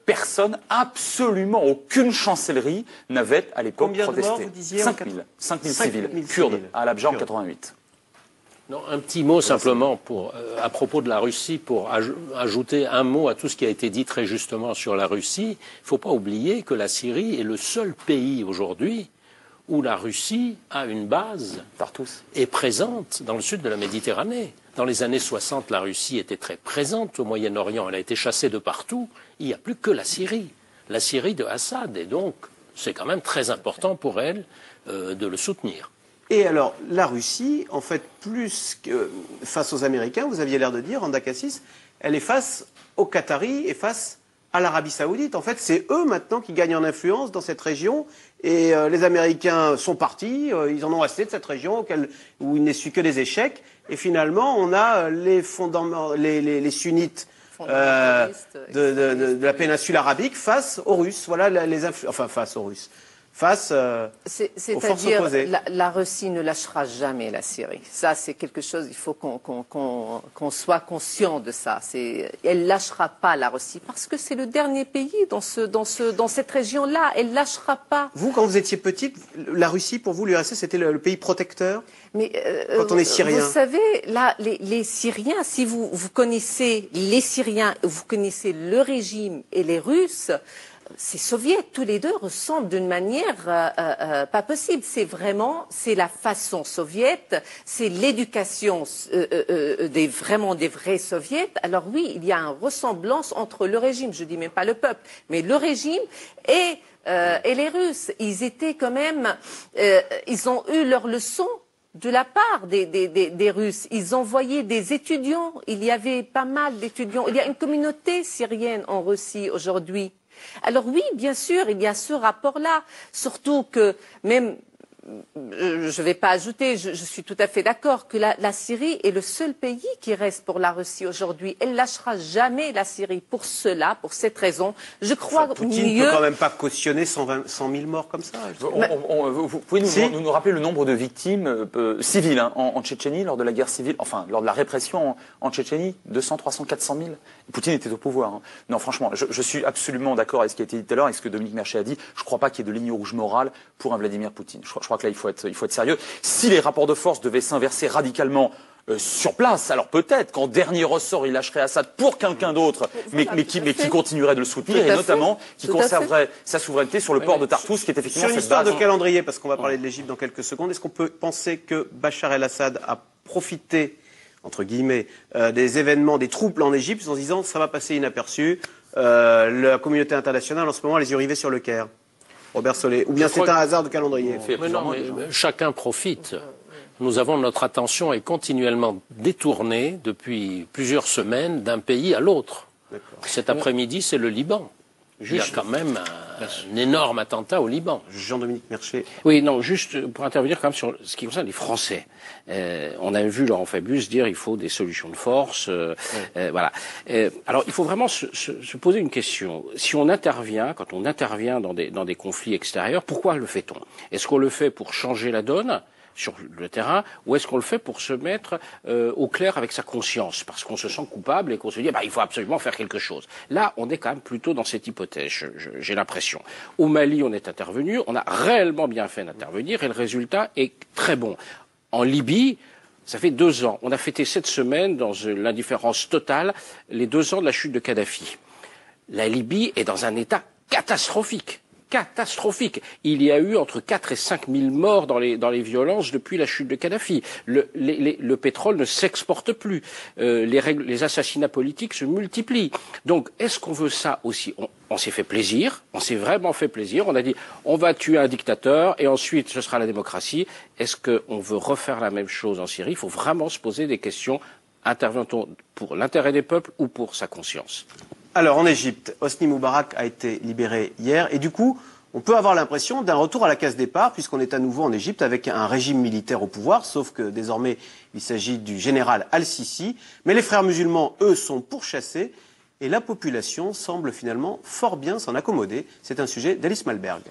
Personne, absolument aucune chancellerie n'avait à l'époque protesté. Combien de morts, vous disiez 5 000 civils, kurdes, à Halabja en 88. Non, un petit mot simplement à propos de la Russie, pour ajouter un mot à tout ce qui a été dit très justement sur la Russie. Il ne faut pas oublier que la Syrie est le seul pays aujourd'hui où la Russie a une base est présente dans le sud de la Méditerranée. Dans les années 60, la Russie était très présente au Moyen-Orient. Elle a été chassée de partout. Il n'y a plus que la Syrie de Assad. Et donc, c'est quand même très important pour elle de le soutenir. Et alors, la Russie, en fait, plus que face aux Américains, vous aviez l'air de dire, Randa Kassis, elle est face aux Qataris et face à l'Arabie Saoudite. En fait, c'est eux maintenant qui gagnent en influence dans cette région. Et les Américains sont partis, ils en ont assez de cette région où il n'est su que des échecs. Et finalement, on a les sunnites de la péninsule arabique face aux Russes. Voilà face aux Russes. Face aux forces opposées. La Russie ne lâchera jamais la Syrie. Ça, c'est quelque chose, il faut qu'on soit conscient de ça. Elle ne lâchera pas la Russie, parce que c'est le dernier pays dans cette région-là. Elle ne lâchera pas. Vous, quand vous étiez petite, la Russie, pour vous, l'URSS, c'était le pays protecteur. Mais quand on est Syrien. Vous savez, là, les Syriens, si vous connaissez les Syriens, vous connaissez le régime et les Russes, ces soviets, tous les deux, ressemblent d'une manière pas possible. C'est la façon soviète, c'est l'éducation vraiment des vrais soviets. Alors oui, il y a une ressemblance entre le régime, je dis même pas le peuple, mais le régime et les Russes. Ils étaient quand même, ils ont eu leur leçon de la part des Russes. Ils envoyaient des étudiants. Il y avait pas mal d'étudiants. Il y a une communauté syrienne en Russie aujourd'hui. Alors oui, bien sûr, il y a ce rapport-là, surtout que même, je ne vais pas ajouter, je suis tout à fait d'accord que la Syrie est le seul pays qui reste pour la Russie aujourd'hui. Elle ne lâchera jamais la Syrie pour cela, pour cette raison. Je crois Poutine ne peut quand même pas cautionner 100 000 morts comme ça. Vous pouvez nous rappeler le nombre de victimes civiles en Tchétchénie lors de la guerre civile, enfin lors de la répression en Tchétchénie, 200, 300, 400 000. Poutine était au pouvoir. Non, franchement, je suis absolument d'accord avec ce qui a été dit tout à l'heure, avec ce que Dominique Merchet a dit. Je ne crois pas qu'il y ait de ligne rouge morale pour un Vladimir Poutine. Je crois que là, il faut être sérieux. Si les rapports de force devaient s'inverser radicalement sur place, alors peut-être qu'en dernier ressort, il lâcherait Assad pour quelqu'un d'autre, mais qui continuerait de le soutenir, et notamment qui conserverait sa souveraineté sur le port de Tartous, qui est effectivement cette base. Sur l'histoire de calendrier, parce qu'on va parler de l'Égypte dans quelques secondes, est-ce qu'on peut penser que Bachar el-Assad a profité, entre guillemets, des événements, des troubles en Égypte, en se disant ça va passer inaperçu, la communauté internationale en ce moment les yeux rivés sur le Caire? Robert Solé, ou bien c'est un hasard de calendrier? Chacun profite. Nous avons notre attention est continuellement détournée depuis plusieurs semaines d'un pays à l'autre. Cet après-midi, c'est le Liban. Il y a quand même un énorme attentat au Liban. Jean-Dominique Merchet. Oui, non, juste pour intervenir quand même sur ce qui concerne les Français. On a vu Laurent Fabius dire il faut des solutions de force. Voilà. Alors, il faut vraiment se poser une question. Si on intervient, quand on intervient dans des conflits extérieurs, pourquoi le fait-on? Est-ce qu'on le fait pour changer la donne sur le terrain, ou est-ce qu'on le fait pour se mettre au clair avec sa conscience, parce qu'on se sent coupable et qu'on se dit il faut absolument faire quelque chose. Là, on est quand même plutôt dans cette hypothèse, j'ai l'impression. Au Mali, on est intervenu, on a réellement bien fait d'intervenir, et le résultat est très bon. En Libye, ça fait 2 ans. On a fêté cette semaine, dans l'indifférence totale, les 2 ans de la chute de Kadhafi. La Libye est dans un état catastrophique. Catastrophique. Il y a eu entre 4 et 5 000 morts dans les violences depuis la chute de Kadhafi. Le pétrole ne s'exporte plus. Les assassinats politiques se multiplient. Donc, est-ce qu'on veut ça aussi? On s'est fait plaisir, on s'est vraiment fait plaisir. On a dit, on va tuer un dictateur et ensuite ce sera la démocratie. Est-ce qu'on veut refaire la même chose en Syrie? Il faut vraiment se poser des questions. Intervient-on pour l'intérêt des peuples ou pour sa conscience? Alors, en Égypte, Hosni Moubarak a été libéré hier et du coup, on peut avoir l'impression d'un retour à la case départ puisqu'on est à nouveau en Égypte avec un régime militaire au pouvoir, sauf que désormais, il s'agit du général Al-Sisi. Mais les frères musulmans, eux, sont pourchassés et la population semble finalement fort bien s'en accommoder. C'est un sujet d'Alice Malberg.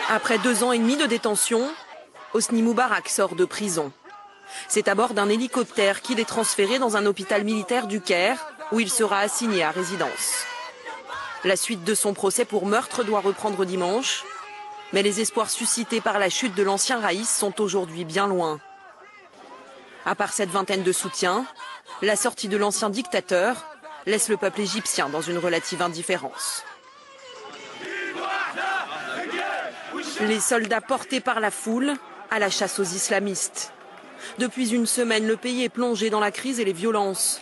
Après 2 ans et demi de détention, Hosni Moubarak sort de prison. C'est à bord d'un hélicoptère qu'il est transféré dans un hôpital militaire du Caire, où il sera assigné à résidence. La suite de son procès pour meurtre doit reprendre dimanche, mais les espoirs suscités par la chute de l'ancien Raïs sont aujourd'hui bien loin. À part cette vingtaine de soutiens, la sortie de l'ancien dictateur laisse le peuple égyptien dans une relative indifférence. Les soldats portés par la foule à la chasse aux islamistes. Depuis une semaine, le pays est plongé dans la crise et les violences.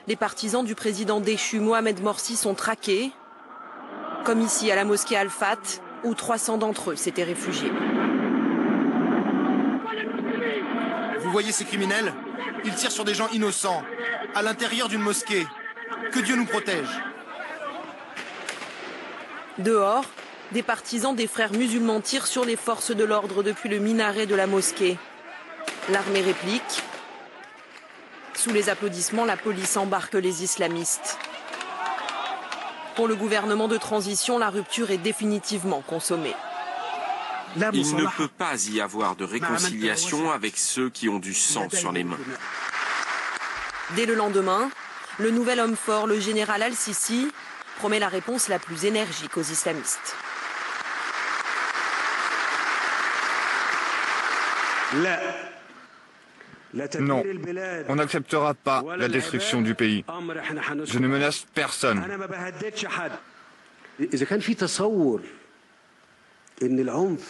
Les partisans du président déchu Mohamed Morsi sont traqués, comme ici à la mosquée Al-Fat, où 300 d'entre eux s'étaient réfugiés. Vous voyez ces criminels? Ils tirent sur des gens innocents, à l'intérieur d'une mosquée. Que Dieu nous protège. Dehors, des partisans des frères musulmans tirent sur les forces de l'ordre depuis le minaret de la mosquée. L'armée réplique. Sous les applaudissements, la police embarque les islamistes. Pour le gouvernement de transition, la rupture est définitivement consommée. Il ne peut pas y avoir de réconciliation avec ceux qui ont du sang sur les mains. Dès le lendemain, le nouvel homme fort, le général Al-Sisi, promet la réponse la plus énergique aux islamistes. Non, on n'acceptera pas la destruction du pays. Je ne menace personne.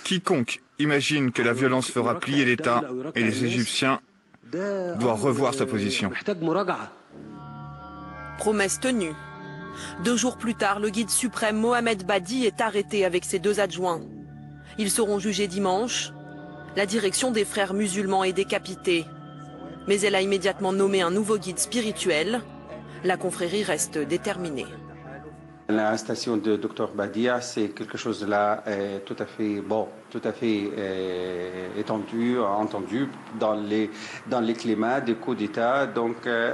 Quiconque imagine que la violence fera plier l'État et les Égyptiens doit revoir sa position. Promesse tenue. 2 jours plus tard, le guide suprême Mohamed Badi est arrêté avec ses 2 adjoints. Ils seront jugés dimanche. La direction des frères musulmans est décapitée. Mais elle a immédiatement nommé un nouveau guide spirituel. La confrérie reste déterminée. L'arrestation de Dr Badia, c'est quelque chose de là tout à fait entendu dans les climats de coup d'État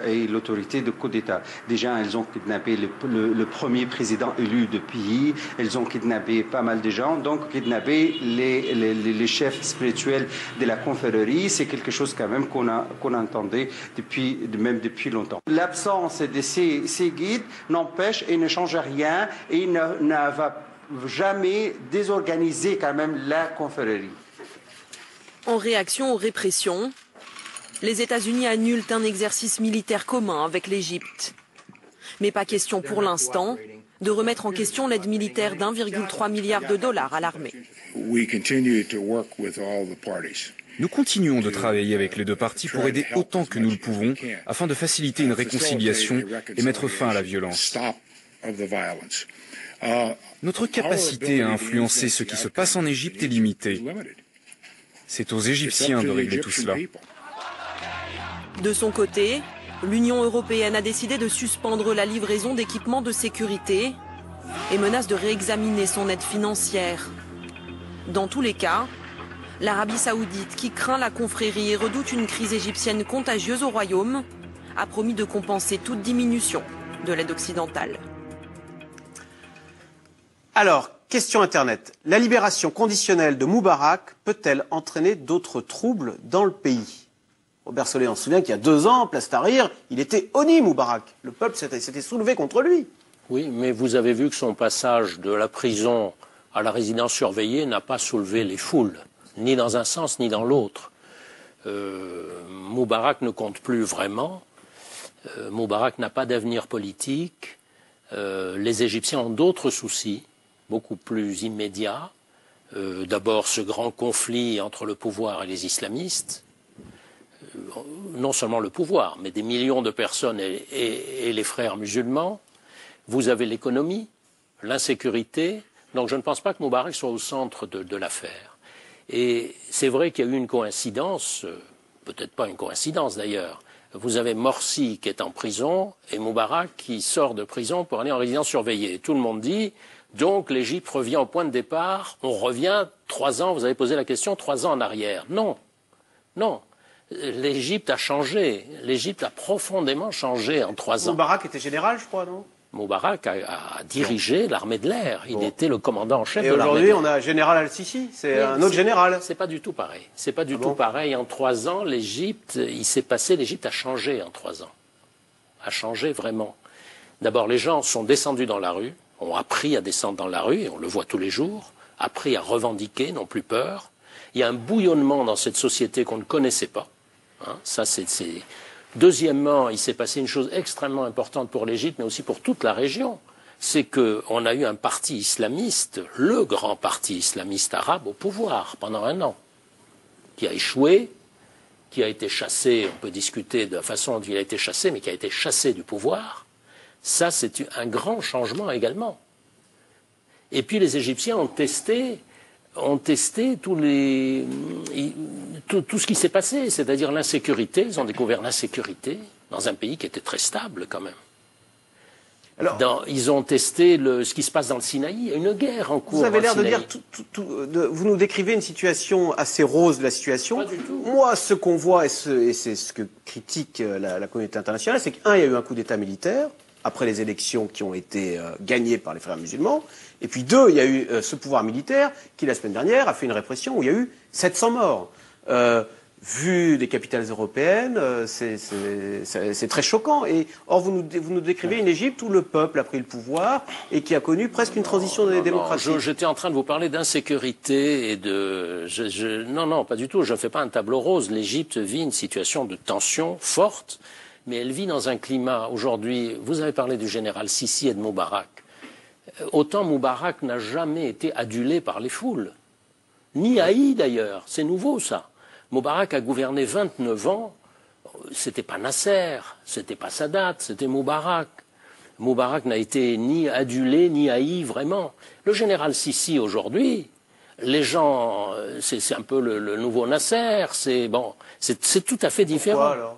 et l'autorité de coup d'État. Déjà, ils ont kidnappé le premier président élu du pays, ils ont kidnappé pas mal de gens, donc kidnappé les chefs spirituels de la confrérie, c'est quelque chose quand même qu'on entendait même depuis longtemps. L'absence de ces guides n'empêche et ne change rien et ne va jamais désorganiser quand même la confrérie. En réaction aux répressions, les États-Unis annulent un exercice militaire commun avec l'Égypte. Mais pas question pour l'instant de remettre en question l'aide militaire d'1,3 milliard de dollars à l'armée. Nous continuons de travailler avec les 2 parties pour aider autant que nous le pouvons afin de faciliter une réconciliation et mettre fin à la violence. Notre capacité à influencer ce qui se passe en Égypte est limitée. C'est aux Égyptiens de régler tout cela. De son côté, l'Union européenne a décidé de suspendre la livraison d'équipements de sécurité et menace de réexaminer son aide financière. Dans tous les cas, l'Arabie saoudite, qui craint la confrérie et redoute une crise égyptienne contagieuse au royaume, a promis de compenser toute diminution de l'aide occidentale. Alors, question Internet. La libération conditionnelle de Moubarak peut-elle entraîner d'autres troubles dans le pays? Robert Solé, on se souvient qu'il y a 2 ans, place Tahrir, il était honni Moubarak. Le peuple s'était soulevé contre lui. Oui, mais vous avez vu que son passage de la prison à la résidence surveillée n'a pas soulevé les foules, ni dans un sens ni dans l'autre. Moubarak ne compte plus vraiment. Moubarak n'a pas d'avenir politique. Les Égyptiens ont d'autres soucis, beaucoup plus immédiats. D'abord, ce grand conflit entre le pouvoir et les islamistes. Non seulement le pouvoir, mais des millions de personnes et les frères musulmans. Vous avez l'économie, l'insécurité. Donc je ne pense pas que Moubarak soit au centre de l'affaire. Et c'est vrai qu'il y a eu une coïncidence, peut-être pas une coïncidence d'ailleurs. Vous avez Morsi qui est en prison et Moubarak qui sort de prison pour aller en résidence surveillée. Tout le monde dit, donc l'Égypte revient au point de départ, on revient 3 ans, vous avez posé la question, 3 ans en arrière. Non, non. L'Égypte a changé. L'Égypte a profondément changé en 3 ans. Moubarak était général, je crois, non? Moubarak a dirigé l'armée de l'air. Il était le commandant en chef de l'armée. Et aujourd'hui, on a général Al-Sisi, c'est un autre général. C'est pas du tout pareil. C'est pas du tout pareil. En 3 ans, l'Égypte a changé en 3 ans. A changé vraiment. D'abord, les gens sont descendus dans la rue, ont appris à descendre dans la rue, et on le voit tous les jours, appris à revendiquer, n'ont plus peur. Il y a un bouillonnement dans cette société qu'on ne connaissait pas. Hein, ça, c'est... Deuxièmement, il s'est passé une chose extrêmement importante pour l'Égypte, mais aussi pour toute la région. C'est qu'on a eu un parti islamiste, le grand parti islamiste arabe, au pouvoir pendant 1 an, qui a échoué, qui a été chassé, on peut discuter de la façon dont il a été chassé, mais qui a été chassé du pouvoir. Ça, c'est un grand changement également. Et puis les Égyptiens ont testé tout ce qui s'est passé, c'est-à-dire l'insécurité. Ils ont découvert l'insécurité dans un pays qui était très stable quand même. Ils ont testé ce qui se passe dans le Sinaï. Il y a une guerre en cours. Vous avez l'air de dire, vous nous décrivez une situation assez rose de la situation. Pas du tout. Moi, ce qu'on voit, et c'est ce que critique la communauté internationale, c'est qu'un, il y a eu un coup d'État militaire après les élections qui ont été gagnées par les frères musulmans. Et puis 2, il y a eu ce pouvoir militaire qui, la semaine dernière, a fait une répression où il y a eu 700 morts. Vu des capitales européennes, c'est très choquant. Et, or, vous nous décrivez une Égypte où le peuple a pris le pouvoir et qui a connu presque une transition démocratique. J'étais en train de vous parler d'insécurité et de... Non, pas du tout. Je ne fais pas un tableau rose. L'Égypte vit une situation de tension forte, mais elle vit dans un climat aujourd'hui... Vous avez parlé du général Sisi et de Moubarak. Autant Moubarak n'a jamais été adulé par les foules. Ni haï d'ailleurs. C'est nouveau ça. Moubarak a gouverné 29 ans, c'était pas Nasser, c'était pas Sadat, c'était Moubarak. Moubarak n'a été ni adulé, ni haï vraiment. Le général Sisi aujourd'hui, les gens, c'est un peu le nouveau Nasser, c'est tout à fait différent. Pourquoi alors ?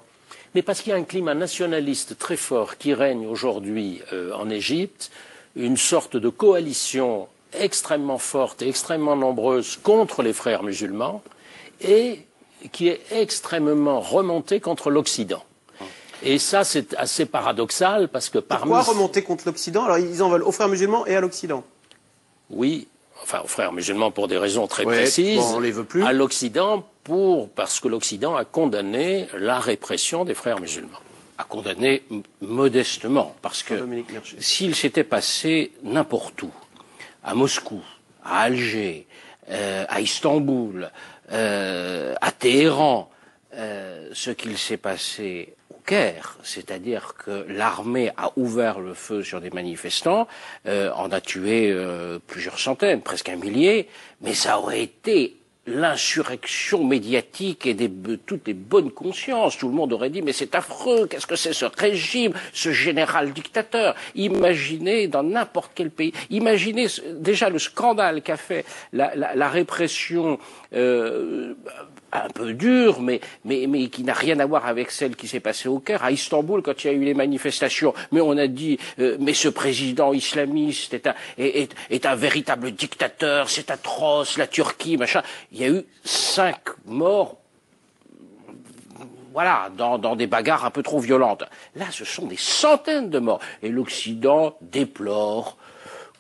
Mais parce qu'il y a un climat nationaliste très fort qui règne aujourd'hui en Égypte, une sorte de coalition extrêmement forte et extrêmement nombreuse contre les frères musulmans, et qui est extrêmement remontée contre l'Occident. Et ça, c'est assez paradoxal, parce que parmi... Pourquoi remonter contre l'Occident? Alors, ils en veulent aux frères musulmans et à l'Occident. Oui, enfin, aux frères musulmans pour des raisons très précises. Bon, on les veut plus. À l'Occident, parce que l'Occident a condamné la répression des frères musulmans. A condamné modestement, parce que s'il s'était passé n'importe où, à Moscou, à Alger, à Istanbul, à Téhéran, ce qu'il s'est passé au Caire, c'est-à-dire que l'armée a ouvert le feu sur des manifestants, en a tué plusieurs centaines, presque 1 millier, mais ça aurait été l'insurrection médiatique et toutes les bonnes consciences. Tout le monde aurait dit, mais c'est affreux, qu'est-ce que c'est ce régime, ce général dictateur? Imaginez dans n'importe quel pays, imaginez déjà le scandale qu'a fait la répression un peu dure, mais qui n'a rien à voir avec celle qui s'est passée au Caire, à Istanbul, quand il y a eu les manifestations. Mais on a dit, mais ce président islamiste est un véritable dictateur, c'est atroce, la Turquie, machin. Il y a eu 5 morts, voilà, dans des bagarres un peu trop violentes. Là, ce sont des centaines de morts. Et l'Occident déplore,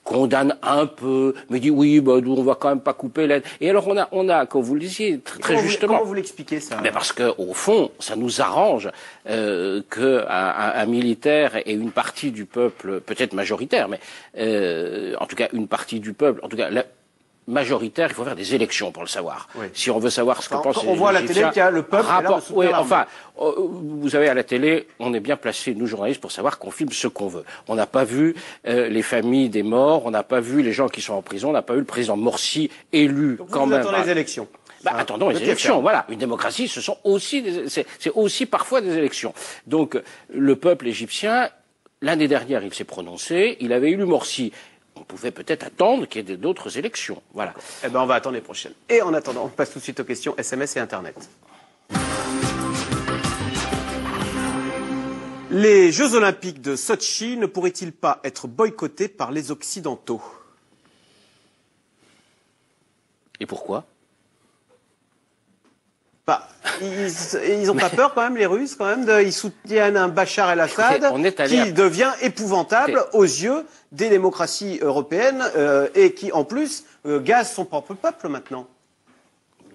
condamne un peu, mais dit oui, on va quand même pas couper l'aide. Et alors on a, comme vous le disiez, très justement. Comment vous l'expliquez ça? Mais parce que au fond, ça nous arrange qu'un militaire et une partie du peuple, peut-être majoritaire, mais en tout cas une partie du peuple, en tout cas majoritaire, il faut faire des élections pour le savoir. Oui. Si on veut savoir ce que pensent les Égyptiens. On voit à la télé qu'il y a le peuple vous savez, à la télé, on est bien placé, nous journalistes, pour savoir qu'on filme ce qu'on veut. On n'a pas vu les familles des morts, on n'a pas vu les gens qui sont en prison, on n'a pas vu le président Morsi élu. Donc quand même. Attendons les élections. Attendons les élections, voilà. Une démocratie, c'est aussi parfois des élections. Donc, le peuple égyptien, l'année dernière, il s'est prononcé, il avait élu Morsi. On pouvait peut-être attendre qu'il y ait d'autres élections. Voilà. Eh ben, on va attendre les prochaines. Et en attendant, on passe tout de suite aux questions SMS et Internet. Les Jeux Olympiques de Sotchi ne pourraient-ils pas être boycottés par les Occidentaux? Et pourquoi? Ils n'ont pas peur quand même, les Russes, quand même, ils soutiennent un Bachar el-Assad qui devient épouvantable aux yeux des démocraties européennes et qui, en plus, gaze son propre peuple maintenant.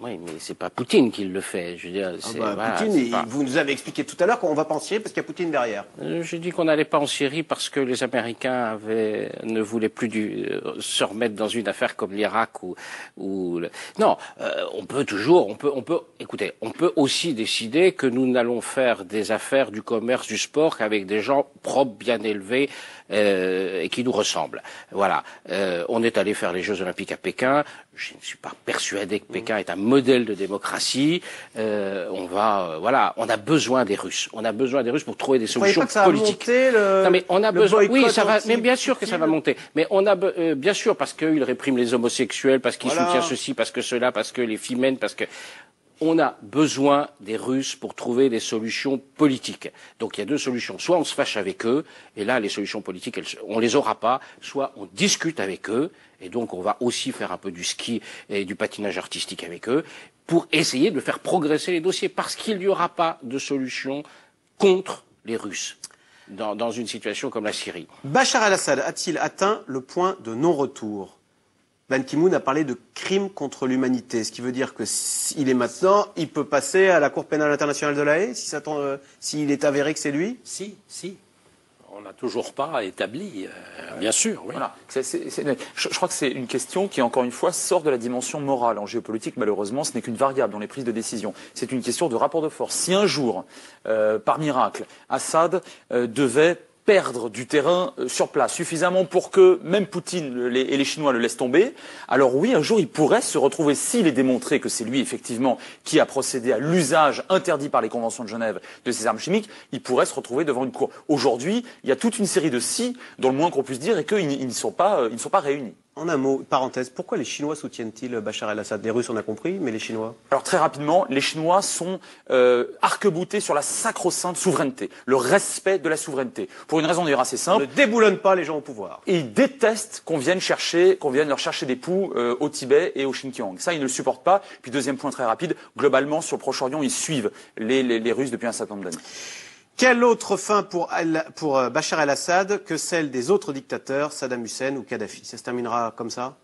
Oui, mais c'est pas Poutine qui le fait. Je veux dire, Poutine, vous nous avez expliqué tout à l'heure qu'on va pas en Syrie parce qu'il y a Poutine derrière. J'ai dit qu'on n'allait pas en Syrie parce que les Américains ne voulaient plus se remettre dans une affaire comme l'Irak Non, on peut toujours, écoutez, on peut aussi décider que nous n'allons faire des affaires du commerce, du sport qu'avec des gens propres, bien élevés, et qui nous ressemblent. Voilà. On est allé faire les Jeux Olympiques à Pékin. Je ne suis pas persuadé que Pékin est un modèle de démocratie. On a besoin des Russes. On a besoin des Russes pour trouver des solutions politiques. Non, mais on a besoin. Oui, ça va. Mais bien sûr que ça va monter. Mais on a bien sûr parce qu'il réprime les homosexuels, parce qu'il soutient ceci, parce que cela, parce que les femmes, parce que. On a besoin des Russes pour trouver des solutions politiques. Donc il y a deux solutions. Soit on se fâche avec eux, et là les solutions politiques, on les aura pas. Soit on discute avec eux, et donc on va aussi faire un peu du ski et du patinage artistique avec eux, pour essayer de faire progresser les dossiers, parce qu'il n'y aura pas de solution contre les Russes dans une situation comme la Syrie. Bachar el-Assad a-t-il atteint le point de non-retour ? Ban Ki-moon a parlé de crime contre l'humanité, ce qui veut dire que s'il est maintenant, il peut passer à la Cour pénale internationale de La Haye, s'il est avéré que c'est lui ? Si. On n'a toujours pas établi, bien sûr. Oui. Voilà. Je crois que c'est une question qui, encore une fois, sort de la dimension morale. En géopolitique, malheureusement, ce n'est qu'une variable dans les prises de décision. C'est une question de rapport de force. Si un jour, par miracle, Assad devait perdre du terrain sur place, suffisamment pour que même Poutine et les Chinois le laissent tomber, alors oui, un jour, il pourrait se retrouver, s'il est démontré que c'est lui, effectivement, qui a procédé à l'usage interdit par les conventions de Genève de ces armes chimiques, il pourrait se retrouver devant une cour. Aujourd'hui, il y a toute une série de si, dont le moins qu'on puisse dire est qu'ils ne sont pas réunis. En un mot, parenthèse, pourquoi les Chinois soutiennent-ils Bachar el-Assad ? Les Russes, on a compris, mais les Chinois ? Alors très rapidement, les Chinois sont arc-boutés sur la sacro-sainte souveraineté, le respect de la souveraineté. Pour une raison d'ailleurs assez simple. On ne déboulonne pas les gens au pouvoir. Et ils détestent qu'on vienne leur chercher des poux au Tibet et au Xinjiang. Ça, ils ne le supportent pas. Puis deuxième point très rapide, globalement, sur le Proche-Orient, ils suivent les Russes depuis un certain nombre d'années. Quelle autre fin pour Bachar el-Assad que celle des autres dictateurs, Saddam Hussein ou Kadhafi ? Ça se terminera comme ça ?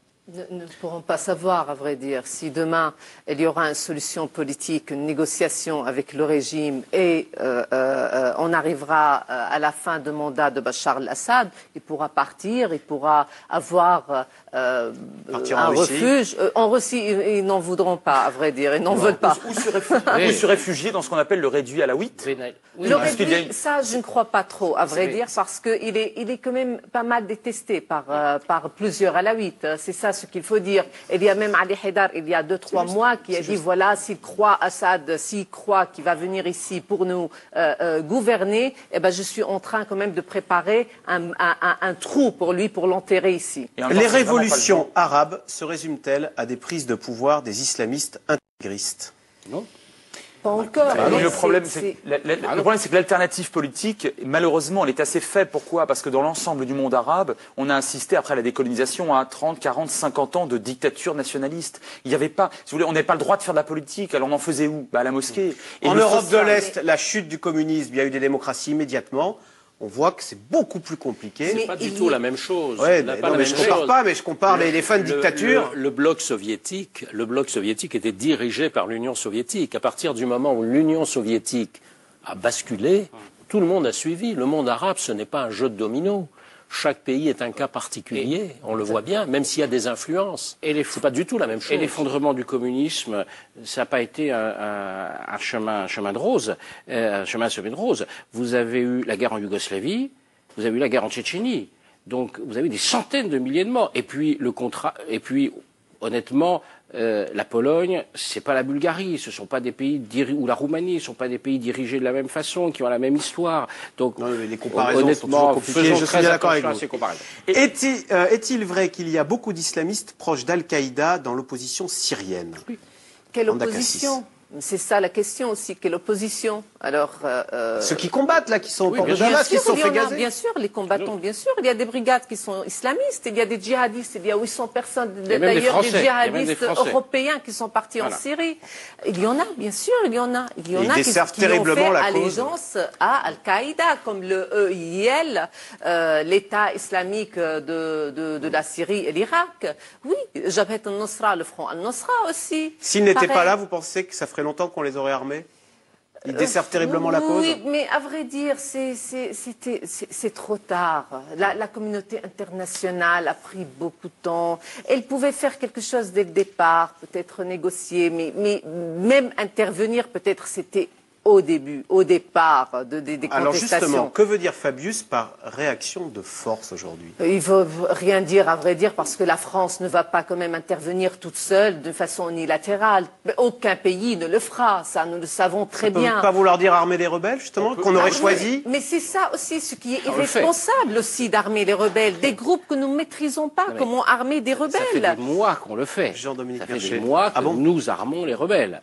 Nous ne pourrons pas savoir, à vrai dire, si demain il y aura une solution politique, une négociation avec le régime et on arrivera à la fin du mandat de Bachar el-Assad, il pourra partir, il pourra avoir un refuge. En Russie, ils n'en voudront pas, à vrai dire, ils n'en veulent pas. Ou se réfugier dans ce qu'on appelle le réduit à la huit. Le réduit, ça, je ne crois pas trop, à vrai dire, parce qu'il est quand même pas mal détesté par plusieurs alaouites. C'est ça ce qu'il faut dire. Il y a même Ali Haïdar, il y a 2-3 mois, qui a dit, voilà, s'il croit Assad, s'il croit qu'il va venir ici pour nous gouverner, eh ben, je suis en train quand même de préparer un trou pour lui, pour l'enterrer ici. Les révolutions arabes se résument-elles à des prises de pouvoir des islamistes intégristes ? Non. Pas encore. Le problème, c'est que l'alternative politique, malheureusement, elle est assez faible. Pourquoi ? Parce que dans l'ensemble du monde arabe, on a assisté, après la décolonisation, à 30, 40, 50 ans de dictature nationaliste. Il n'y avait pas, si vous voulez, on n'avait pas le droit de faire de la politique. Alors on en faisait où ? À la mosquée. En Europe de l'Est, la chute du communisme, il y a eu des démocraties immédiatement. On voit que c'est beaucoup plus compliqué. C'est pas du tout la même chose. Ouais, je compare les fins de dictature. Le bloc soviétique était dirigé par l'Union soviétique. À partir du moment où l'Union soviétique a basculé, tout le monde a suivi. Le monde arabe, ce n'est pas un jeu de domino. Chaque pays est un cas particulier, on le voit bien, même s'il y a des influences. C'est pas du tout la même chose. Et l'effondrement du communisme, ça n'a pas été un chemin de rose, un chemin semé de rose. Vous avez eu la guerre en Yougoslavie, vous avez eu la guerre en Tchétchénie. Donc vous avez eu des centaines de milliers de morts. Et puis honnêtement, la Pologne, c'est pas la Bulgarie, ce sont pas des pays ou la Roumanie, ce sont pas des pays dirigés de la même façon, qui ont la même histoire. Donc, non, les comparaisons sont toujours compliquées. Je suis d'accord avec vous. Est-il vrai qu'il y a beaucoup d'islamistes proches d'Al-Qaïda dans l'opposition syrienne ? Oui. Quelle opposition ? C'est ça la question aussi, quelle opposition. Alors, ceux qui combattent, là, qui sont au port de bien Damas, sûr, qui sont il y en fait a, gazer. bien sûr, les combattants, bien sûr. Il y a des brigades qui sont islamistes, il y a des djihadistes, il y a 800 personnes, d'ailleurs des djihadistes européens qui sont partis en Syrie. Il y en a, bien sûr, il y en a. Il y en a qui ont fait allégeance à Al-Qaïda, comme le EIL, l'État islamique de la Syrie et l'Irak. Oui, Jabhat al-Nusra, le front al-Nusra aussi. S'ils n'étaient pas là, vous pensez que ça ferait longtemps qu'on les aurait armés? Ils desservent terriblement la cause. Oui, mais à vrai dire, c'est trop tard. La communauté internationale a pris beaucoup de temps. Elle pouvait faire quelque chose dès le départ, peut-être négocier, mais même intervenir, peut-être c'était au début, au départ des contestations. Alors justement, que veut dire Fabius par réaction de force aujourd'hui? Il ne veut rien dire, à vrai dire, parce que la France ne va pas quand même intervenir toute seule de façon unilatérale. Aucun pays ne le fera, ça nous le savons très bien. Ça peut pas vouloir dire armer les rebelles, justement, qu'on aurait choisi? Mais c'est ça aussi, ce qui est irresponsable aussi d'armer les rebelles. Des groupes que nous ne maîtrisons pas, comment armer des rebelles. Ça fait des mois qu'on le fait. Jean-Dominique Ça fait des mois que nous armons les rebelles.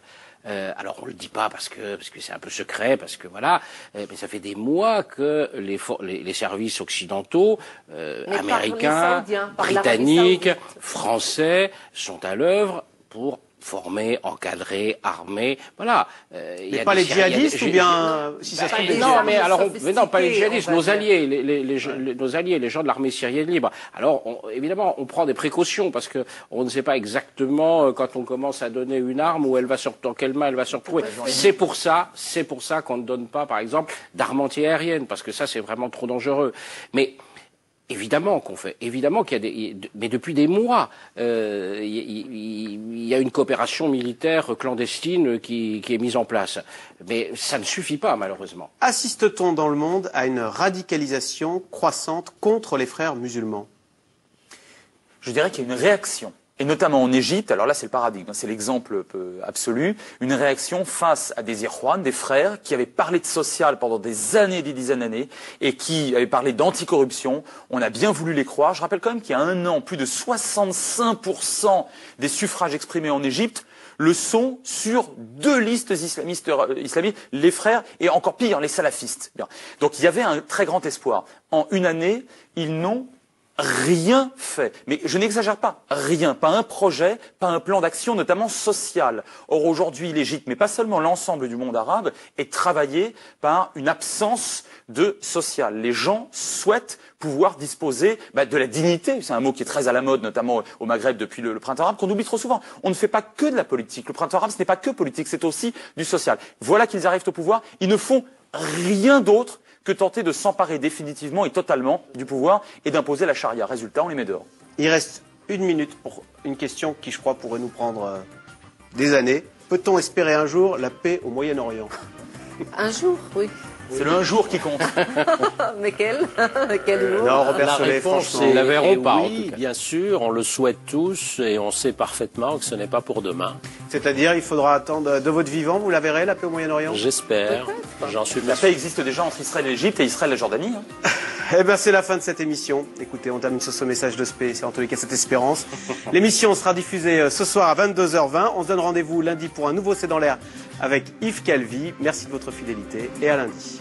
Alors on le dit pas parce que c'est un peu secret, parce que voilà, mais ça fait des mois que les services occidentaux, américains, britanniques, français, sont à l'œuvre pour former, encadrer, armer, voilà. Mais pas les djihadistes ou bien si ça se trouve non, mais alors non, pas les djihadistes, nos alliés, nos alliés, les gens de l'armée syrienne libre. Alors évidemment, on prend des précautions parce que on ne sait pas exactement quand on commence à donner une arme où elle va dans quelle main elle va se retrouver. C'est pour ça qu'on ne donne pas, par exemple, d'armes anti-aériennes parce que ça c'est vraiment trop dangereux. Mais évidemment qu'on fait, évidemment qu'il y a mais depuis des mois, il y a une coopération militaire clandestine qui est mise en place. Mais ça ne suffit pas, malheureusement. Assiste-t-on dans le monde à une radicalisation croissante contre les frères musulmans? Je dirais qu'il y a une réaction. Et notamment en Égypte, alors là c'est le paradigme, c'est l'exemple absolu, une réaction face à des Ikhwan, des frères qui avaient parlé de social pendant des années, des dizaines d'années, et qui avaient parlé d'anticorruption. On a bien voulu les croire. Je rappelle quand même qu'il y a un an, plus de 65% des suffrages exprimés en Égypte le sont sur deux listes islamistes, les frères et encore pire, les salafistes. Bien. Donc il y avait un très grand espoir. En une année, ils n'ont rien fait. Mais je n'exagère pas. Rien. Pas un projet, pas un plan d'action, notamment social. Or, aujourd'hui, l'Égypte, mais pas seulement l'ensemble du monde arabe, est travaillé par une absence de social. Les gens souhaitent pouvoir disposer de la dignité. C'est un mot qui est très à la mode, notamment au Maghreb depuis le printemps arabe, qu'on oublie trop souvent. On ne fait pas que de la politique. Le printemps arabe, ce n'est pas que politique, c'est aussi du social. Voilà qu'ils arrivent au pouvoir. Ils ne font rien d'autre que tenter de s'emparer définitivement et totalement du pouvoir et d'imposer la charia. Résultat, on les met dehors. Il reste une minute pour une question qui, je crois, pourrait nous prendre des années. Peut-on espérer un jour la paix au Moyen-Orient? Un jour, oui. C'est le un jour qui compte. Mais quel jour? Non, Robert La Solé, réponse franchement. est la verront pas, oui, bien sûr, on le souhaite tous et on sait parfaitement que ce n'est pas pour demain. C'est-à-dire, il faudra attendre de votre vivant, vous la verrez, la paix au Moyen-Orient? J'espère, j'en suis La paix existe déjà entre Israël et l'Égypte et Israël et la Jordanie. Eh bien, c'est la fin de cette émission. Écoutez, on termine sur ce message de paix, c'est en tous les cas cette espérance. L'émission sera diffusée ce soir à 22h20. On se donne rendez-vous lundi pour un nouveau C'est dans l'air avec Yves Calvi. Merci de votre fidélité et à lundi.